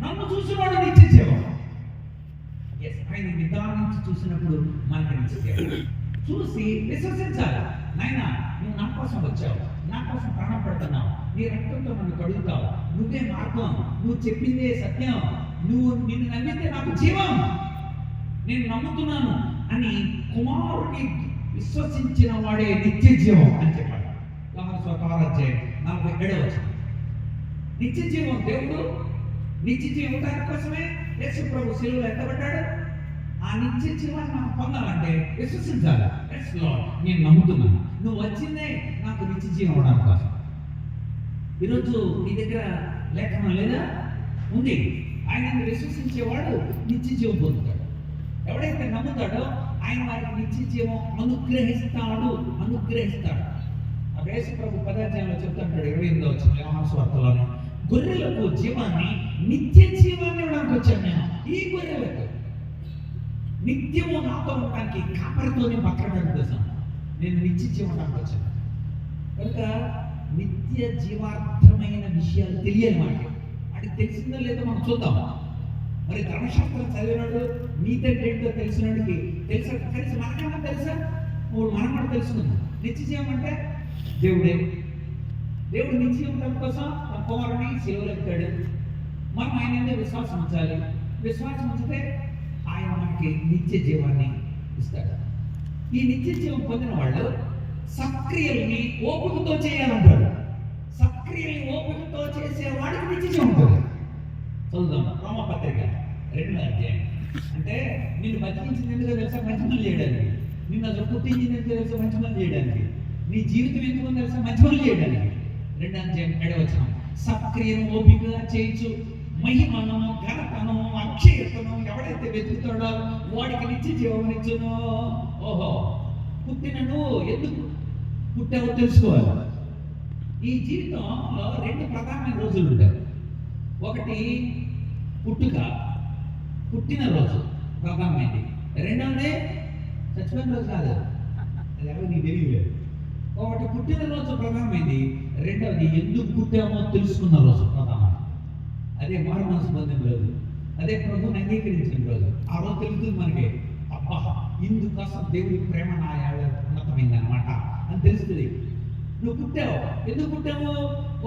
నన్ను చూసినవాడు నిత్య జీవం. ఆయన నిదానించి చూసినప్పుడు మనకి నిత్య జీవం. చూసి విశ్వసించాలి. నాయనా, నువ్వు నా కోసం వచ్చావు, నా కోసం ప్రాణం పెడుతున్నావు, నీ రక్తంతో నన్ను కడుగుతావు, నువ్వే మార్గం, నువ్వు చెప్పిందే సత్యం, నిన్ను నమ్మితే నాకు జీవం, నేను నమ్ముతున్నాను అని కుమారుని విశ్వసించిన వాడే నిత్య జీవం అని చెప్పాడు. యోహాను సువార్త 6:47. నిత్య జీవం దేవుడు నిత్య జీవం దానికోసమే యేసు ప్రభు శిలువలో ఎత్తబడ్డాడు. ఆ నిత్య జీవాన్ని మనం పొందాలంటే విశ్వసించాలి. ఎస్ లార్డ్, నేను నమ్ముతున్నాను, నువ్వు వచ్చిందే నాకు నిత్య జీవం అవడానికి కోసం. ఈరోజు నీ దగ్గర లేఖనం లేదా? ఉంది. ఆయనను విశ్వసించేవాడు నిత్య జీవం పొందుతాడు. ఎవడైతే నమ్ముతాడో ఆయన వారికి నిత్య జీవం అనుగ్రహిస్తాడు. అక్కడ యేసు ప్రభు 10 చెప్తుంటాడు, 28 యోహాను సువార్తలోనే, గొర్రెలకు జీవాన్ని, నిత్య జీవాన్ని ఇవ్వడానికి వచ్చాను నేను. ఈ గొర్రెలకు నిత్యము నాతో ఉండడానికి, కాపరితోనే బతకడానికి కోసం నేను నిత్య జీవం ఇవ్వడానికి వచ్చాను. కనుక నిత్య జీవార్థమైన విషయాలు తెలియాలి మనకి. అది తెలిసిందో లేదో మనం చూద్దాం. మరి ధర్మశాస్త్రం చదివినాడు, నీతి ఏంటో తెలిసినాడికి తెలిసి మనకన్నా తెలుసా? మనం కూడా తెలుసుకుందాం. నిత్య జీవం అంటే దేవుడు నిత్య జీవం కోసం తన కుమారుని శిలువలో ఎత్తాడు. మనం ఆయన మీద విశ్వాసం ఉంచాలి. విశ్వాసం ఉంచితే ఆయన మనకి నిత్య జీవాన్ని ఇస్తాడు. ఈ నిత్య జీవం పొందిన వాళ్ళు సక్రియల్ని ఓపికతో చేయాలంటారు. సక్రియల్ని ఓపికతో చేసేవాడికి నిత్య జీవం ఉంటుంది. చదువుదాం రోమపత్రిక 2 అంటే నిన్ను బతికించింది ఎందుకు తెలుసా? మంచి పనులు చేయడానికి. నిన్ను అసలు పుట్టించింది ఎందుకు తెలుసా? మంచి పనులు చేయడానికి. నీ జీవితం ఎందుకు తెలుసా? మంచి పనులు చేయడానికి. 2 సక్రియను ఓపికగా చేయొచ్చు. మహిమను, ఘనతను, అక్షయతను ఎవడైతే వెతుకుతాడో వాడికి నిత్య జీవం ఇచ్చును. ఓహో, పుట్టిన నువ్వు ఎందుకు పుట్టావో తెలుసుకోవాలి. ఈ జీవితంలో 2 ప్రధానమైన రోజులు ఉంటాయి. ఒకటి పుట్టినరోజు ప్రధానమైనది. రెండవది చచ్చిపోయిన రోజు కాదు, అది ఎవరు నీకు తెలియలేదు. ఒకటి పుట్టినరోజు ప్రధానమైంది, రెండవది ఎందుకు పుట్టామో తెలుసుకున్న రోజు ప్రధానమైంది. అదే మారు మనసు పొందిన రోజు, అదే ప్రభువుని అంగీకరించిన రోజు. ఆ రోజు తెలుస్తుంది మనకి, అబ్బా ఇందుకోసం దేవుడి ప్రేమ నా ఉన్నతమైంది అనమాట అని తెలుస్తుంది. నువ్వు పుట్టావు, ఎందుకు పుట్టావు?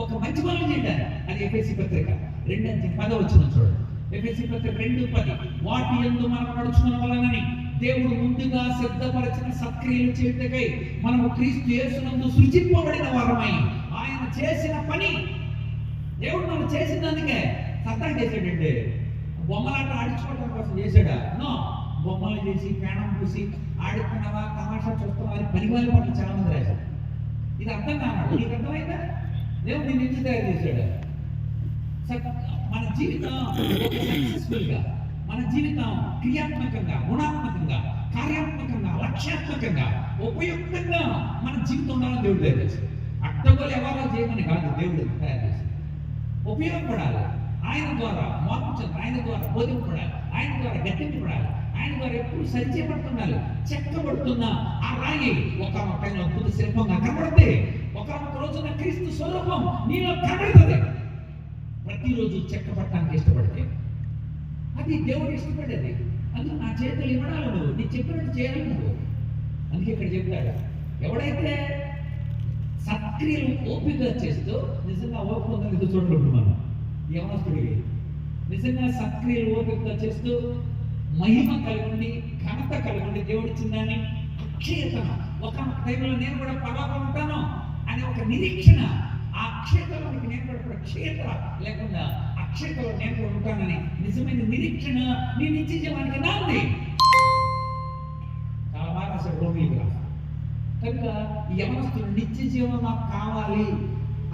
ఒక మంచి పనులు చేయడానికి. అది ఎఫెసీ పత్రిక 2:10 చూడండి. ఎఫెసీ పత్రిక 2:10, వాటి యందు మనం నడుచుకున్న వలనని దేవుడు ముందుగా సిద్ధపరిచిన సత్క్రియలు చేయుటకై మనము క్రీస్తు యేసునందు సృజింపబడిన వారమై ఆయన చేసిన పని. దేవుడు మనం చేసినందుకే సత్తా చేసాడంటే బొమ్మలాట ఆడించుకోవడం కోసం చేశాడా? నో. బొమ్మలు చేసి పేణం పూసి ఆడుకున్నవా, తమాషా చూస్తున్నావా అని పనివాళ్ళ పట్ల చాలా మంది రాశారు. ఇది అర్థం కానాడు. నీకు అర్థమైందా? దేవుడు నేను ఎందుకు తయారు చేశాడు? మన జీవితం సక్సెస్ఫుల్గా, మన జీవితం క్రియాత్మకంగా, గుణాత్మకంగా, కార్యాత్మకంగా, లక్ష్యాత్మకంగా, ఉపయుక్తంగా మన జీవితం ఉండాలని దేవుడు తయారు చేశాడు. అడ్డగోలు ఎవరో చేయమని కాదు దేవుడు తయారు చేశాడు. ఉపయోగపడాలి, ఆయన ద్వారా మార్పు చెందాలి, ఆయన ద్వారా బోధింపబడాలి, ఆయన ద్వారా గట్టింపబడాలి, ఆయన ద్వారా ఎప్పుడు సరిచేయబడుతుండాలి. చెక్కబడుతున్న ఆ రాయి ఒక టైంలో అద్భుత శిల్పంగా కనబడితే ఒక రోజున క్రీస్తు స్వరూపం నీలో కనబడుతుంది. ప్రతిరోజు చెక్కబడటానికి ఇష్టపడితే అది దేవుడు ఇష్టపడేది. అందుకు నా చేతులు ఇవ్వడాలి, నువ్వు నీ చెప్పినట్టు చేయాలి నువ్వు. అందుకే ఇక్కడ చెప్తాడు, ఎవడైతే సత్క్రియలు ఓపికగా చేస్తూ నిజంగా ఓపిక పొందాలి. ఇది చూడకూడదు. మనం యవనస్తుడికి నిజంగా సక్రియలు ఓపికతో చేస్తూ మహిమ కలిగి ఘనత కలిగి దేవుడిచ్చిన దాన్ని అక్షయతన ఒక టైంలో నేను కూడా పరలోకం ఉంటాను అనే ఒక నిరీక్షణ, ఆ అక్షయతలోనికి నేను కూడా క్షేత లేకుండా అక్షయతలో నేను కూడా ఉంటానని నిజమైన నిరీక్షణ నీ నిత్య జీవానికి నాంది. చాలా బాగా అసలు రోమిలకు రా కనుక ఈ యవనస్తుడు నిత్య జీవం నాకు కావాలి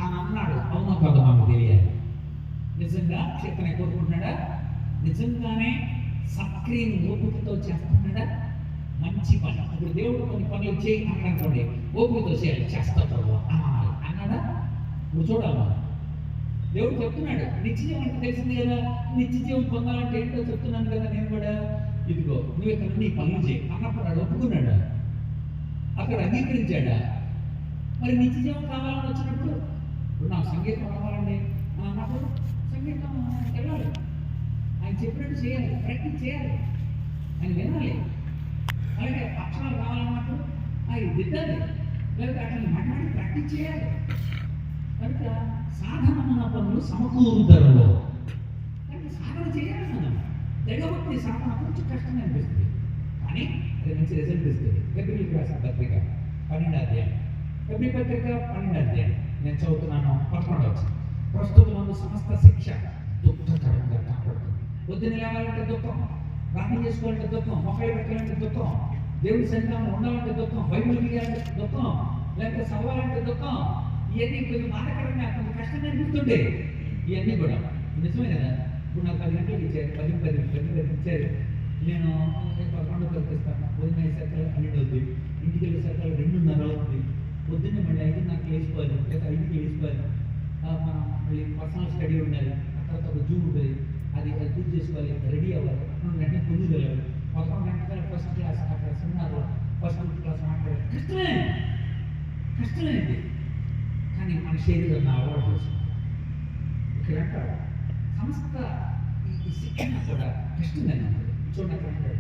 అని అన్నాడు. అవునో కాదు మాకు తెలియాలి. నిజంగా క్షేత్రని కోరుకుంటున్నాడా? నిజంగానే సక్రియను ఓపికతో చేస్తున్నాడా? మంచి పని. ఇప్పుడు దేవుడు కొన్ని పనులు చేయి అన్నాడు, ఓపికతో చేయాలి, చేస్తాడు అనాలి అన్నాడా? నువ్వు చూడాలి. దేవుడు చెప్తున్నాడు నిత్య జీవం అంటే తెలిసింది కదా, నిత్య జీవం పొందాలంటే ఏంటో చెప్తున్నాను కదా నేను కూడా. ఇదిగో నువ్వు ఇక్కడ నీ పనులు చేయి అన్నప్పుడు వాడు ఒప్పుకున్నాడా? అక్కడ అంగీకరించాడా? మరి నిత్య జీవం కావాలని వచ్చినప్పుడు ఇప్పుడు నాకు సంగీతం రావాలండి అని అన్నప్పుడు సంగీతం వెళ్ళాలి, ఆయన చెప్పినట్టు చేయాలి, ప్రాక్టీస్ చేయాలి, ఆయన వినాలి. అలాగే అక్షరాలు కావాలన్నప్పుడు అవి దిద్దాలి, లేకపోతే అట్లా మాట్లాడి ప్రాక్టీస్ చేయాలి. కనుక సాధనమైన పనులు సమకూరు ధరలో అంటే సాధన చేయాలి. మనం దైవభక్తి సాధన కొంచెం కష్టంగా అనిపిస్తుంది, కానీ అది మంచి రిజల్ట్ ఇస్తుంది. ఫిబ్రవరికి రాసిన పత్రిక 12వ అధ్యాయం, ఫిబ్రవరి పత్రిక 12వ అధ్యాయం నేను చదువుతున్నాను. 11వ ప్రస్తుతం సమస్త శిక్ష దుఃఖకరంగా కనపడుతుంది. పొద్దున్న లేవాలంటే దుఃఖం, ప్రార్థన చేసుకోవాలంటే దుఃఖం, మొక్కలు పెట్టాలంటే దుఃఖం, దేవుడి సన్నిధానంలో ఉండాలంటే దుఃఖం, బైబిల్ తీయాలంటే దుఃఖం, లేకపోతే చదవాలంటే దుఃఖం. ఇవన్నీ కొంచెం బాధకరంగా కొంచెం కష్టంగా అనిపిస్తుండే. ఇవన్నీ కూడా నిజమే కదా. ఇప్పుడు నాకు 10 గంటలకు ఇచ్చారు, 10 ఇచ్చారు. నేను 11 కల్పిస్తాను. పొద్దున్న 5 12 ఇంటికి వెళ్ళే సరికల్ 2:30 అవుతుంది. పొద్దున్నే మళ్ళీ 5:30 లేచిపోవాలి, లేదా 5కి లేచిపోవాలి. మనం మళ్ళీ పర్సనల్ స్టడీ ఉండాలి, ఆ తర్వాత ఒక జూమ్ ఉంటుంది, అది పూర్తి చేసుకోవాలి, రెడీ అవ్వాలి, 2 గంటలకు ముందు వెళ్ళాలి, 11 గంటల ఫస్ట్ క్లాస్ అక్కడ సెమినార్లో ఫస్ట్ క్లాస్ మాట్లాడాలి. కష్టమైంది. కానీ మన శరీరం అలవాటు చేస్తుంది. ఇక్కడ అంటారు సమస్త ఈ శిక్షణ కూడా కష్టంగానే ఉంటుంది. చూడండి,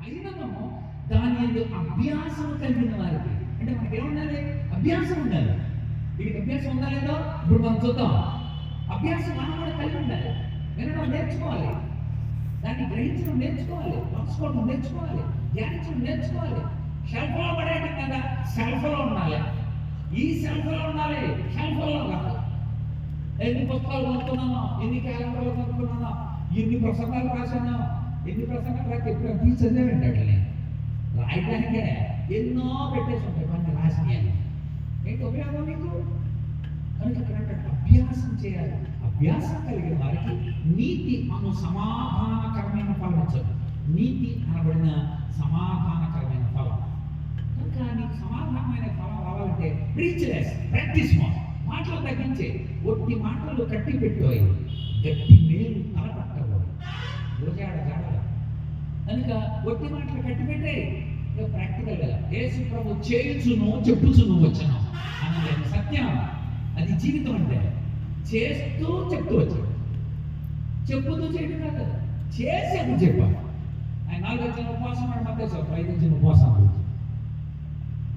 అయినను దాని అభ్యాసం కలిగిన వారికి, అంటే మనకి ఏముండాలి? అభ్యాసం ఉండాలి. వీడికి అభ్యాసం ఉందా లేదో ఇప్పుడు మనం చూద్దాం. అభ్యాసం మనం కూడా కలిగి ఉండాలి. వినడం నేర్చుకోవాలి, దాన్ని గ్రహించడం నేర్చుకోవాలి, రాసుకోవడం నేర్చుకోవాలి, ధ్యానించడం నేర్చుకోవాలి. షెల్ఫ్లో పడేయటం కదా, సెల్ఫ్లో ఉండాలి. ఈ సెల్ఫ్లో ఉండాలి, షెల్ఫ్లో కాదు. ఎన్ని పుస్తకాలు కొనుక్కున్నానో, ఎన్ని క్యాలెండర్లు కొనుక్కున్నానో, ఎన్ని ప్రసంగాలు రాశానో, ఎన్ని ప్రసంగాలు రాక ఎప్పుడు అవి చదివేయండి. అట్లనే రాయడానికే ఎన్నో పెట్టేసి ఉంటాయి కొన్ని రాసినాయని. ఏంటి ఉపయోగం మీకు? కనుక ఇక్కడ అభ్యాసం చేయాలి. అభ్యాసం కలిగిన వారికి నీతి అను సమాధానకరమైన ఫలం వచ్చదు. నీతి అనబడిన సమాధానకరమైన ఫలం. కనుక నీకు సమాధానమైన ఫలం రావాలంటే ప్రీచ్లెస్, ప్రాక్టీస్ మాటలు తగ్గించే, ఒట్టి మాటలు కట్టి పెట్టోయి, గట్టి మేలు తలపట్టవు, రోజాడ జాడగా. కనుక ఒట్టి మాటలు కట్టి పెట్టే ప్రాక్టికల్ కదా. యేసు ప్రభు చేయుచును చెప్పుచును వచ్చాను అన్నది సత్యం. అది జీవితం అంటే చేస్తూ చెప్తూ వచ్చాడు, చెప్పుతూ చేయడం కాదు, చేసి అప్పుడు చెప్పాలి. ఆయన 4 గంటల ఉపవాసం మధ్య 5 గంటల ఉపవాసం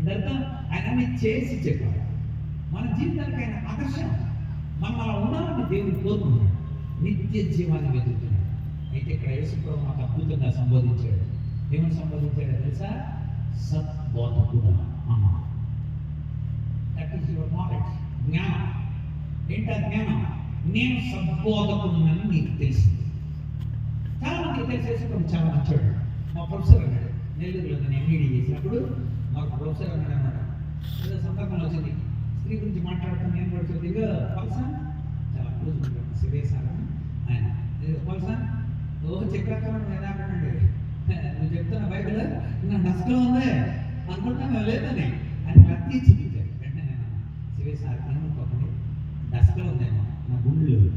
ఇదంతా ఆయన అన్ని చేసి చెప్పాలి. మన జీవితానికి ఆయన ఆదర్శం. మనం అలా ఉండాలని దేవుడు కోరుకున్నాడు, నిత్య జీవాన్ని వెతుకుతున్నాడు. అయితే ఇక్కడ యేసు ప్రభు మాకు అద్భుతంగా సంబోధించాడు. ఏమని సంబోధించాడో తెలుసా? సద్బోధకుడా అన్నా. దట్ ఈస్ యువర్ నాలెడ్జ్, జ్ఞానం. ఏంటా జ్ఞానం? నేను సద్బోధకుడునని నీకు తెలిసింది. చాలా మందికి తెలిసేసి చాలా మంచోడు. మా ప్రొఫెసర్ అన్నాడు, నెల్లూరులో నేను ఎంఈడి చేసినప్పుడు మాకు ప్రొఫెసర్ అన్నాడు, ఏదో సందర్భంలో వచ్చింది, స్త్రీ గురించి మాట్లాడుతాను. నేను కూడా చెప్తే పల్సన్ చాలా క్లోజ్ ఉంటాడు, శివేశారు ఆయన. పల్సన్ చక్రకరం ఏదాకండి, నువ్వు చెప్తున్న బైబిల్ నా డస్క్లో ఉందే అనుకుంటాను లేదని అని ప్రతి చూపించాడు. వెంటనే నేను శివేశారు ఏమనుకోకండి, డస్క్లో ఉందేమో నా గుండెలో.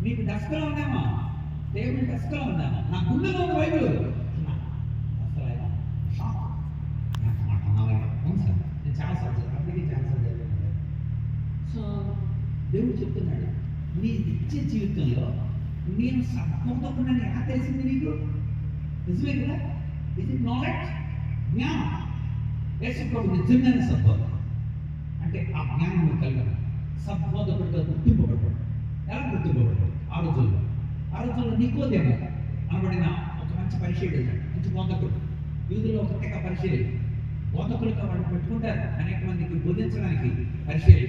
నీకు డస్క్లో ఉందేమో, దేవుడి డస్క్లో ఉందేమో, నా గుండెలో ఉంది బైబిల్. నేను చాలాసార్లు చదివాను, అప్పటికీ చాలాసార్లు చదివాను. సో దేవుడు చెప్తున్నాడు, నీ నిత్య జీవితంలో నేను సద్బోధకుడని ఎలా తెలిసింది నీకు? నిజమే కదా? ఇది నాలెడ్జ్, జ్ఞానం. యేసు ప్రభు నిజంగానే సద్బోధకుడు అంటే ఆ జ్ఞానం నువ్వు కలిగాను. సద్బోధకుడిగా గుర్తింపబడ్డాడు. ఎలా గుర్తింపబడ్డాడు? ఆ రోజుల్లో నికోదేము అనబడిన ఒక మంచి పరిచయుడు, మంచి బోధకుడు. యూదులో ఒక తెగ పరిచయులు, బోధకులుగా వాళ్ళు పెట్టుకుంటారు అనేక మందికి బోధించడానికి పరిచయులు.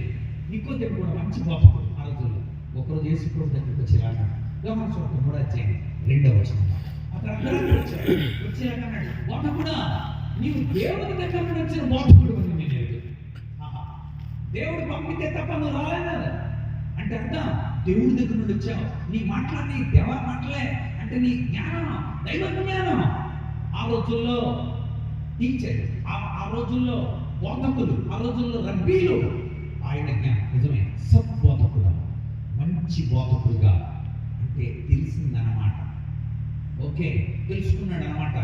నికోదేము కూడా మంచి బోధకుడు ఆ రోజుల్లో. ఒకరోజు యేసు ప్రభు దగ్గరికి వచ్చేలాగా యోహాను సువార్త 3వ అధ్యాయం 2వ వచనం. అక్కడ అందరూ వచ్చేలాగా అన్నాడు, బోధకుడా నీవు దేవుని దగ్గర నుండి వచ్చిన బోధకుడు అని నేను ఎరుగను. దేవుడు పంపితే తప్ప నువ్వు రాలేదు అంటే అర్థం దేవుడి దగ్గర నుండి వచ్చావు. నీ మాటలన్నీ దేవ మాటలే అంటే నీ జ్ఞానం దైవ జ్ఞానం. ఆ రోజుల్లో టీచర్, ఆ రోజుల్లో బోధకులు, ఆ రోజుల్లో రబ్బీలు. ఆయన జ్ఞానం నిజమే, సద్బోధకుడు, మంచి బోధకుడుగా అంటే తెలిసిందన్నమాట. ఓకే, తెలుసుకున్నాడు అనమాట.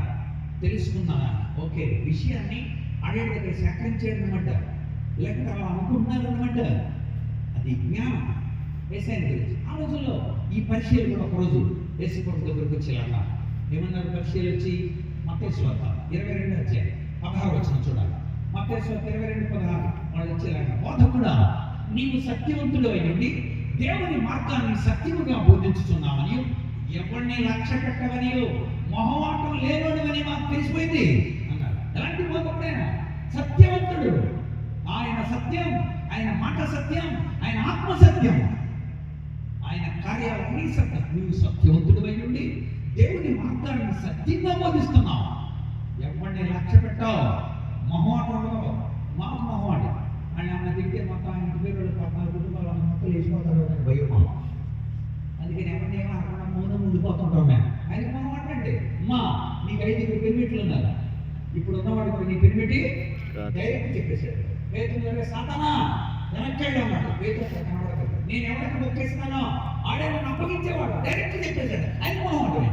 తెలుసుకున్నాను ఓకే, విషయాన్ని ఆడేటి దగ్గర సేకరించాడు అనమాట. లేకపోతే అలా అనుకుంటున్నారు అనమాట. అది జ్ఞానం యేసయ్యని గురించి. ఆ రోజుల్లో ఈ పరిచయాలు కూడా ఒకరోజు యేసు ప్రభు దగ్గరికి వచ్చేలాగా ఏమన్నారు పరిచయాలు వచ్చి? మత్తయి సువార్త 22వ అధ్యాయం 16వ వచనం చూడాలి. మత్తయి సువార్త 22:16 వాళ్ళు వచ్చేలాగా, బోధకుడా నీవు సత్యవంతుడు అయ్యుండి దేవుని మార్గాన్ని సత్యముగా బోధించుతున్నావని, ఎవరిని లక్ష్య పెట్టవని, మొహమాటం లేనివాడివని మాకు తెలిసిపోయింది అన్నారు. ఎలాంటి బోధకుడైనా సత్యవంతుడు. ఆయన సత్యం, ఆయన మాట సత్యం, ఆయన ఆత్మ సత్యం, ఆయన కార్యాలన్నీ సత్యం. నువ్వు సత్యవంతుడు అయ్యుండి దేవుని మార్గాన్ని సత్యంగా బోధిస్తున్నావు. ఎవరిని లక్ష్య పెట్టావు? మొహమాటంలో మాకు మొహమాటం అని అన్న తింటే మొత్తం ఆయన పేరు 14 కుటుంబాలు మొత్తం వేసిపోతారు అని భయం. అందుకని ఎవరిని ఏమో అక్కడ మౌనం ఉండిపోతుంటాం మేము. ఆయన మొహమాట అంటే అమ్మా నీకు 5 పెర్మిట్లు ఉన్నారు, ఇప్పుడు ఉన్నవాడికి నీ పెర్మిటి డైరెక్ట్ చెప్పేశాడు. పేతురు సాతానా వెనక్కి అన్నాడు. పేతురు కనబడతాడు, నేను ఎవరికి మొక్కేస్తున్నానో ఆడే నన్ను అప్పగించేవాడు డైరెక్ట్ చెప్పేశాడు. ఆయన మొహమాటమే.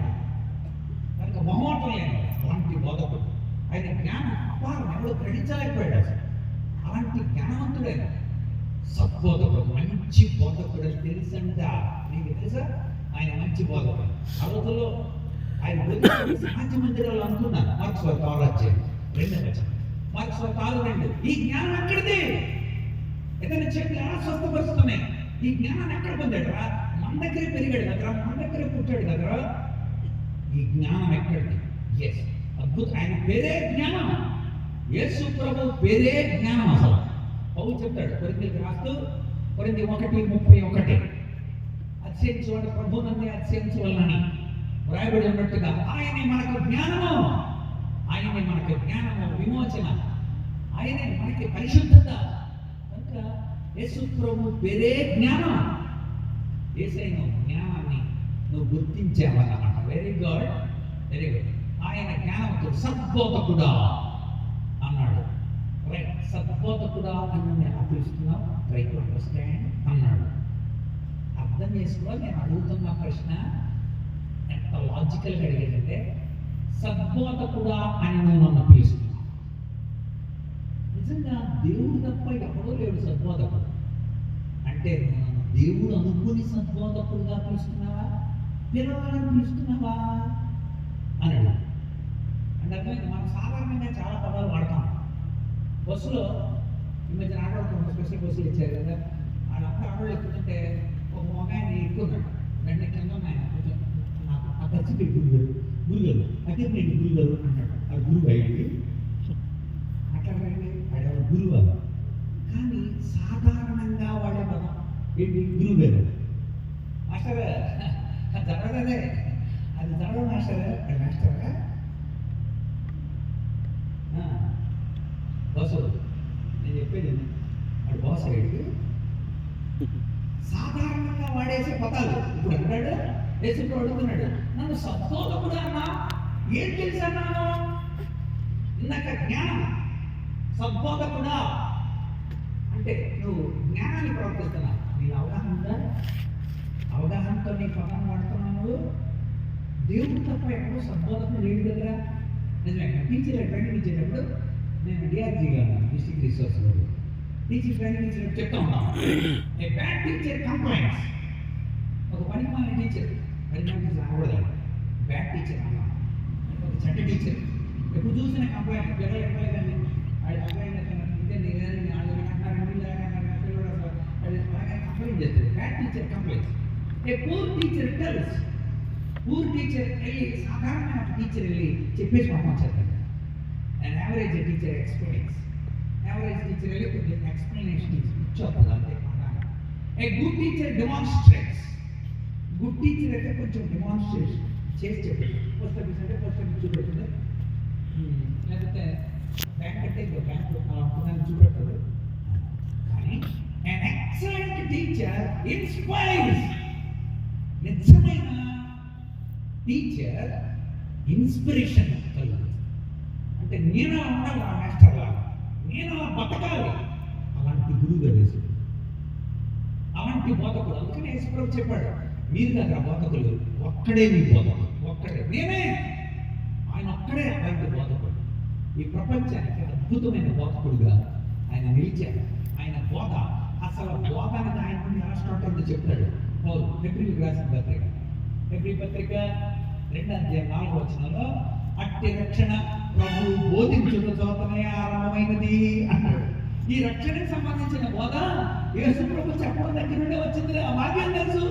కనుక మొహమాటం లేదు అలాంటి బోధకుడు. ఆయన జ్ఞానం అపారం, ఎవరు గ్రహించలేకపోయాడు అసలు. అలాంటి జ్ఞానవంతుడైన సద్బోధకుడు, మంచి బోధకుడు అని తెలుసంట. నీకు తెలుసా? ఆయన మంచి బోధకుడు. ఆ రోజుల్లో ఆయన సమాజ మందిరాలు అనుకున్నారు. మార్క్స్ వార్త 6వ అధ్యాయం 2వ వచనం. మార్క్స్ వార్త 6:2. ఈ జ్ఞానం ఎక్కడిది? ఏదైనా చెట్లు ఎలా స్వస్థపరుస్తున్నాయి? ఈ జ్ఞానాన్ని ఎక్కడ పొందాడురా? మన దగ్గరే పెరిగాడు కదరా, మన దగ్గరే పుట్టాడు కదరా. ఈ జ్ఞానం ఎక్కడిది? ఎస్, అద్భుతం. ఆయన పేరే జ్ఞానం. యేసు ప్రభు పేరే జ్ఞానం. అసలు పౌలు చెప్తాడు కొరింథీయులకు రాస్తూ, కొరింథీ 1:31, అతిశయించువాడు ప్రభు నందే అతిశయించవలనని వ్రాయబడి ఉన్నట్టుగా ఆయనే మనకు జ్ఞానము, ఆయనే మనకు జ్ఞానము, విమోచన, ఆయనే మనకి పరిశుద్ధత. కనుక యేసు ప్రభు పేరే జ్ఞానం. యేసయ్య జ్ఞానాన్ని నువ్వు గుర్తించావన్నమాట. Very good, very good. ఆయన జ్ఞానవంతుడు, సద్బోధకుడా అన్నాడు. రైట్, సద్బోధకుడా అని నేను పిలుస్తున్నావు. ట్రై టు అండర్స్టాండ్ అన్నాడు. అర్థం చేసుకోవాలి. నేను అడుగుతున్న ప్రశ్న ఎంత లాజికల్గా అడిగేదంటే, సద్బోధకుడా అని నువ్వు నన్ను పిలుస్తున్నావు. నిజంగా దేవుడు తప్ప ఎవడో లేడు సద్బోధకుడు అంటే, నన్ను దేవుడు అనుకుని సద్బోధకుడుగా పిలుస్తున్నావా, పిలవాలని పిలుస్తున్నావా అని అడుగు. అంటే అర్థమైంది. మనం సాధారణంగా చాలా పదాలు వాడతాం. బస్సులో ఈ మధ్య ఆడవాళ్ళు స్పెషల్ బస్సులు ఇచ్చారు కదా, ఆడవాళ్ళు ఎక్కుతుంటే ఒక మొగాయని ఎక్కున్నాడు. రెండు కింద ఉన్నాయి కొంచెం ఆ ఖర్చుకి గురుగారు అక్కడికి గురుగారు అంటాడు. ఆ గురువు అయ్యి అట్లా ఆడ గురువు. కానీ సాధారణంగా వాడే పదం ఏంటి? గురువుగారు. మాస్టర్ జరగదే, అది జరగదు మాస్టర్. మాస్టరా బాసు, నేను చెప్పేది వాడు బాస్ అయ్యాడు. సాధారణంగా వాడేసే పదాలు ఇప్పుడు అంటాడు. యేసుప్రభు అడుగుతున్నాడు, నన్ను సద్బోధకుడు అన్నా, ఏం తెలుసు అన్నాను? ఇందాక జ్ఞానం. సద్బోధకుడా అంటే నువ్వు జ్ఞానాన్ని ప్రవర్తిస్తున్నావు. నీకు అవగాహన ఉందా? అవగాహనతో నీ పదాన్ని వాడుతున్నావు. దేవుడు తప్ప ఎక్కడో సద్బోధకుడు లేడు దగ్గర. నిజమే. టీచర్ ట్రైనింగ్ ఇచ్చేటప్పుడు నేను డిఆర్జీగా డిస్ట్రిక్ట్ రిసోర్స్ టీచర్ ట్రైనింగ్ ఇచ్చినప్పుడు చెప్తా ఉన్నాను. ఏ బ్యాడ్ టీచర్ కంప్లైంట్స్. ఒక పనికిమాలిన టీచర్, అనకూడదు, బ్యాడ్ టీచర్ అన్నా, ఒక చెడ్డ టీచర్. ఎప్పుడు చూసిన కంప్లైంట్, పిల్లలు ఎక్కలేదండి, వాళ్ళు కంప్లైంట్ ఇదే నేనేదని 4 గంటల 2 గంటల పిల్లలు అలాగే కంప్లైంట్ చేస్తుంది. Bad teacher complaints. A poor teacher tells. Poor teacher వెళ్ళి సాధారణమైన ఒక టీచర్ వెళ్ళి చెప్పేసి పంపించేస్తాడు. And average teacher explains. Average teacher వెళ్ళి కొంచెం ఎక్స్ప్లెనేషన్ ఇచ్చేస్తుంది అంతే. A good teacher demonstrates. Good teacher అయితే కొంచెం డెమాన్స్ట్రేషన్ చేసి చెప్పాడు. పోస్ట్ ఆఫీస్ అంటే పోస్ట్ ఆఫీస్ చూపెడుతుంది, లేకపోతే బ్యాంక్ అంటే ఇంకో బ్యాంక్ అలా ఉంటుందని చూపెడతాడు. కానీ an excellent teacher inspires. నిజమైన టీచర్ ఇన్స్పిరేషన్ కలుగుతుంది. అంటే నేను ఉండాలి ఆ మాస్టర్ లాగా, నేను అలా బతకాలి, అలాంటి గురువు గారు, అలాంటి బోధకుడు. అందుకని యేసుప్రభు చెప్పాడు, మీరు కాదు ఆ బోధకులు, ఒక్కడే మీ బోధకుడు, ఒక్కడే నేనే. ఆయన ఒక్కడే అలాంటి బోధకుడు. ఈ ప్రపంచానికి అద్భుతమైన బోధకుడుగా ఆయన నిలిచాడు. ఆయన బోధ, అసలు బోధ అనేది ఆయన నుండి ఎలా స్టార్ట్ అయిందో చెప్తాడు పౌలు హెబ్రీయులకు రాసిన పత్రిక. హెబ్రీ పత్రిక 2:4 అట్టి రక్షణ ప్రభు బోధించుట చోతనే ఆరంభమైనది అన్నాడు. ఈ రక్షణకు సంబంధించిన బోధ యేసు ప్రభు చెప్పడం దగ్గర నుండే వచ్చింది. ఆ వాక్యం తెలుసు.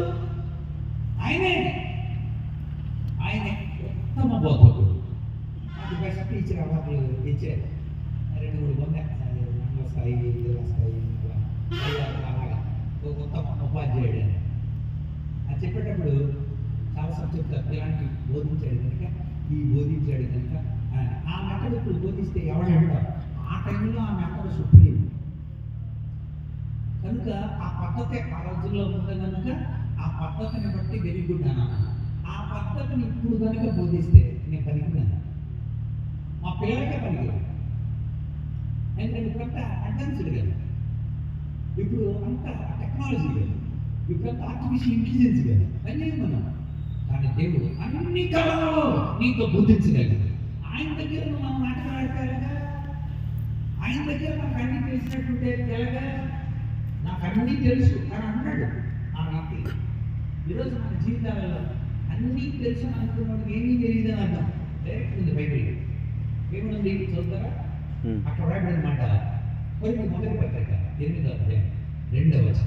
ఆయనే ఉత్తమ బోధకుడు. నాకు బెస్ట్ టీచర్ అవార్డులు ఇచ్చారు. 2-3 మండల స్థాయి, జిల్లా స్థాయి, అలాగా ఉత్తమ ఉపాధ్యాయుడు అని అది చెప్పేటప్పుడు చాలాసార్లు చెప్తారు, ఇలాంటి బోధించాడు కనుక, ఈ బోధించాడు కనుక. ఆ మెథడ్ ఇప్పుడు బోధిస్తే ఎవరు అంటారు? ఆ టైంలో ఆ మెథడ్ సుప్రీం కనుక ఆ పద్ధతి ఆ రోజుల్లో ఉంది కనుక ఆ పద్ధతిని బట్టి వెరీ గుడ్ అన్నాను. ఆ పద్ధతిని ఇప్పుడు కనుక బోధిస్తే నేను పనికిరాను, మా పిల్లలకే పనికిరాను. ఎందుకంటే ఇప్పుడంతా అడ్వాన్స్డ్ కదా, ఇప్పుడు అంతా టెక్నాలజీ కదా, ఇప్పుడంతా ఆర్టిఫిషియల్ ఇంటెలిజెన్స్ కదా, అన్నీ మనం. కానీ దేవుడు అన్ని కాలంలో నీతో బోధించగలడు. ఆయన దగ్గర మనం నాటకాలు ఆడతారుగా, ఆయన దగ్గర మనకు అన్నీ తెలిసినట్టుంటే ఎలాగా? నాకు అన్నీ తెలుసు అని అన్నాడు ఆ రాత్రి. ఈరోజు మన జీవితాలలో అన్నీ తెలుసు అని అనుకున్నాడు, ఏమీ తెలియదు అని అన్నాం. డైరెక్ట్ ఉంది బైబిల్ ఏముంది చూస్తారా? అక్కడ రాయబడి అనమాట. కొన్ని మొదటి పత్రిక 8:2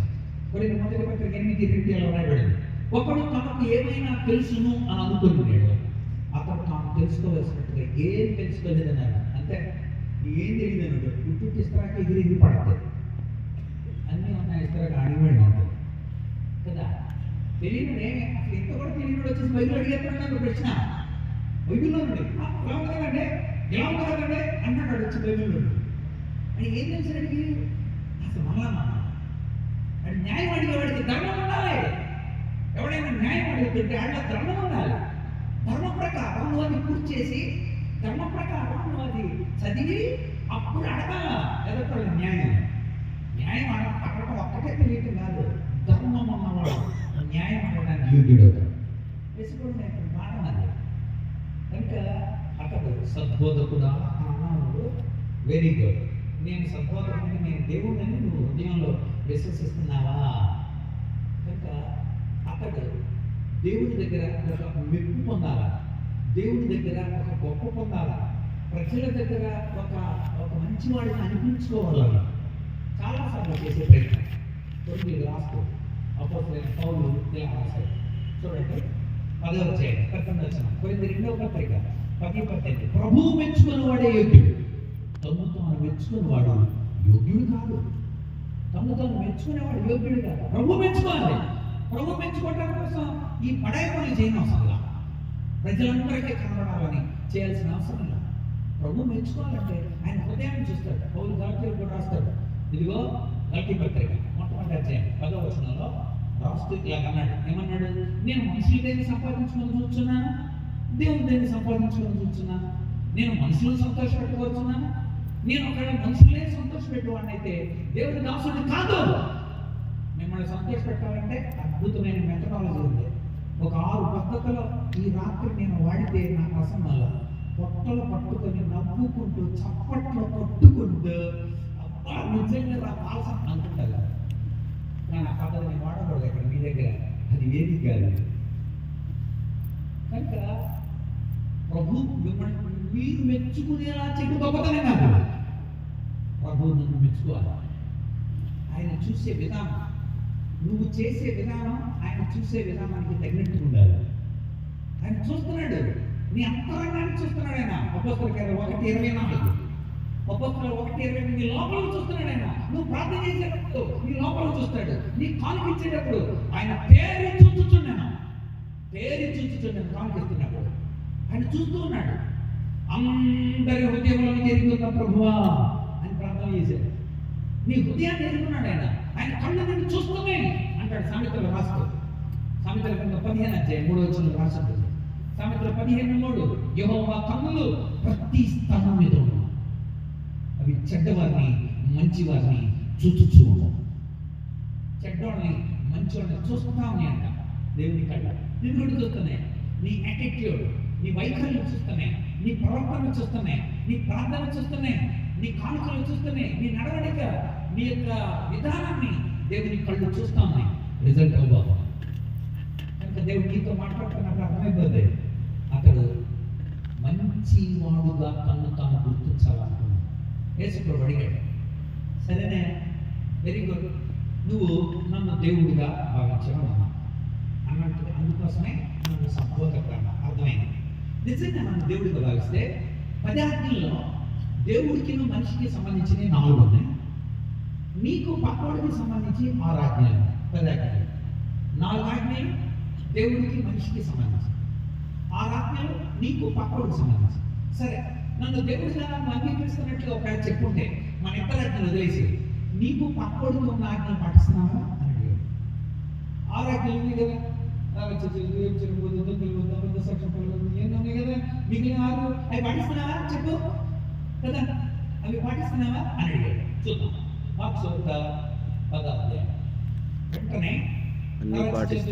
కొన్ని మొదటి పత్రిక 8:2 రాయబడింది. ఒకడు తనకు ఏమైనా తెలుసును అని అనుకున్నాడు, అతను తాను తెలుసుకోవాల్సినట్టుగా ఏం తెలుసుకోలేదన్నాడు. అంటే ఏం తెలియదు అన్నాడు. గుర్తు ఇస్తారాక ఎగిరి పడతాయి, అన్నీ ఉన్నాయి, ఇస్తారాక అడిగిపోయి ఉంటుంది కదా. తెలియడే అసలు ఎంత కూడా తెలియడు వచ్చేసి బైబిల్ అడిగేస్తున్నాడు ప్రశ్న. బైబిల్లో నుండి ఎలా ఉంది కదండి, ఎలా ఉంది కదండి అన్నాడు వచ్చి బైబిల్లో నుండి. అని ఏం తెలిసి అడిగి అసలు మళ్ళా అది న్యాయం అడిగేవాడికి ధర్మం ఉండాలి. ఎవడైనా న్యాయం అడుగుతుంటే ఆడ ధర్మం ఉండాలి. ధర్మ ప్రకారం నువ్వు అది పూర్తి చేసి, ధర్మ ప్రకారం నువ్వు అది చదివి అప్పుడు అడగాల ఎదుర్కోవాలి న్యాయం. న్యాయం అడగడం ఒక్కటే తెలియటం కాదు, ధర్మం ఉన్నవాడు న్యాయం అడగడానికి యోగ్యుడు అవుతాడు. వేసుకోండి పాఠం అది. కనుక అతడు సద్బోధకుడా అన్నాడు. Very good. నేను సద్బోధకుడిని, నేను దేవుడిని నువ్వు హృదయంలో విశ్వసిస్తున్నావా? కనుక అతడు దేవుడి దగ్గర ఒక మెప్పు పొందాలా, దేవుడి దగ్గర ఒక గొప్ప పొందాలా, ప్రజల దగ్గర ఒక మంచివాడిని అనిపించుకోవాలని చాలాసార్లు చేసే ప్రయత్నం. కొన్ని రాస్తూ అపోస్తలుడైన పౌలు ఇలా రాశాడు. చూడండి 10వ అధ్యాయం 11 కొరింథీ 2వ పత్రిక 10:18 ప్రభువు మెచ్చుకుని వాడే యోగ్యుడు, తను తాను మెచ్చుకుని వాడు యోగ్యుడు కాదు. తను తాను మెచ్చుకునేవాడు యోగ్యుడు కాదు, ప్రభు మెచ్చుకోవాలి. ప్రభు మెచ్చుకోవడం కోసం ఈ పడాయి పనులు చేయని అవసరం లేదు, ప్రజలందరికీ కనబడాలని చేయాల్సిన అవసరం లేదు. ప్రభు మెచ్చుకోవాలంటే ఆయన హృదయాన్ని చూస్తాడు. పౌలు గలతీయులకు కూడా రాస్తాడు. ఇదిగో గలతీ పత్రిక మొట్టమొదటి అధ్యాయం 10వ రాస్తూ ఇలా అన్నాడు. ఏమన్నాడు? నేను మనుషులు దేన్ని సంపాదించుకొని చూస్తున్నాను, దేవుడు దేన్ని సంపాదించుకొని చూస్తున్నాను. నేను మనుషులను సంతోషపెట్టుకోవచ్చున్నాను. నేను ఒకవేళ మనుషులే సంతోషపెట్టువాడిని అయితే దేవుడి దాసుడు కాదు. మిమ్మల్ని సంతోషపెట్టాలంటే అద్భుతమైన మెథడాలజీ ఉంది. ఒక 6 పద్ధతులు ఈ రాత్రి నేను వాడితే నా ప్రసంగంలో పొట్టలు పట్టుకొని నవ్వుకుంటూ చప్పట్లు కొట్టుకుంటూ అబ్బా నిజంగా నా పాల్సం అనుకుంటారు. కానీ ఆ పద్ధతి నేను వాడకూడదు ఇక్కడ మీ దగ్గర, అది ఏది కాదు. కనుక ప్రభు మిమ్మల్ని మీరు మెచ్చుకునేలా చెడు గొప్పతనే కాదు, ప్రభు నన్ను మెచ్చుకోవాలి. ఆయన చూసే విధానం నువ్వు చేసే విధానం ఆయన చూసే విధానానికి తగినట్టు ఉండాలి. ఆయన చూస్తున్నాడు, నీ అంతరంగాన్ని చూస్తున్నాడు ఆయన. అపోస్తలుల కార్యాలు 1:24, అపోస్తలుల 1:20 నీ లోపల చూస్తున్నాడు ఆయన. నువ్వు ప్రార్థన చేసేటప్పుడు నీ లోపల చూస్తాడు. నీ కానుకిచ్చేటప్పుడు ఆయన పేరు చూస్తున్నాను కానుకిస్తున్నప్పుడు ఆయన చూస్తూ ఉన్నాడు. అందరి హృదయంలో ఎరుగుతున్న ప్రభువా అని ప్రార్థన చేశాడు. నీ హృదయాన్ని ఎరుగుతున్నాడు ఆయన. ఆయన కళ్ళ నుండి చూస్తూనే అంటాడు. సామెతలు రాస్తూ, సామెతల కింద 15:3 రాస్తుంది. సామెతలు 15:3, యెహోవా కన్నులు ప్రతి స్థలం మీద ఉన్నాయి, అవి చెడ్డవారిని మంచివారిని చూచుచు. చెడ్డవాడిని మంచివాడిని చూస్తా ఉన్నాయి అంట దేవుని కళ్ళ. నిన్ను కూడా చూస్తున్నాయి. నీ యాటిట్యూడ్, నీ వైఖరిని చూస్తున్నాయి, నీ ప్రవర్తన చూస్తున్నాయి, నీ ప్రార్థన చూస్తున్నాయి, నీ కానుకలు చూస్తున్నాయి, నీ నడవడిక, నీ యొక్క విధానాన్ని దేవుని కళ్ళు చూస్తా ఉన్నాయి. రిజల్ట్ అవ్వబాబా. కనుక దేవుడు నీతో మాట్లాడుతున్నప్పుడు అర్థమైపోతుంది, అతడు మంచివాడుగా తను తాను గుర్తించాలనుకున్నాడు. యేసుప్రభువు అడిగాడు, సరేనే, వెరీ గుడ్, నువ్వు నన్ను దేవుడిగా భావించడం అన్నట్టు, అందుకోసమే నన్ను సంబోధకుడు అన్నా. అర్థమైంది. నిజంగా నన్ను దేవుడిగా భావిస్తే 10 ఆజ్ఞల్లో దేవుడికి మనిషికి సంబంధించిన 4 ఉన్నాయి. నీకు పక్కోడికి సంబంధించి 6 ఆజ్ఞలు, 10 ఆజ్ఞలు. 4 ఆజ్ఞలు దేవుడికి మనిషికి సంబంధించి, 6 ఆజ్ఞలు నీకు పక్కోడికి సంబంధించి. సరే, నన్ను దేవుడిగా నన్ను అంగీకరిస్తున్నట్లు ఒక చెప్పుంటే మన ఇద్దరు ఆజ్ఞలు వదిలేసి నీకు పక్కోడికి ఉన్న ఆజ్ఞలు పాటిస్తున్నావా అని అడిగాడు. 6 ఆజ్ఞలు ఉన్నాయి కదా, ఎన్ని ఉన్నాయి కదా, మిగిలిన 6 అవి పాటిస్తున్నావా చెప్పు కదా, అవి పాటిస్తున్నావా అని అడిగాడు. చూద్దాం. మార్క్స్ 10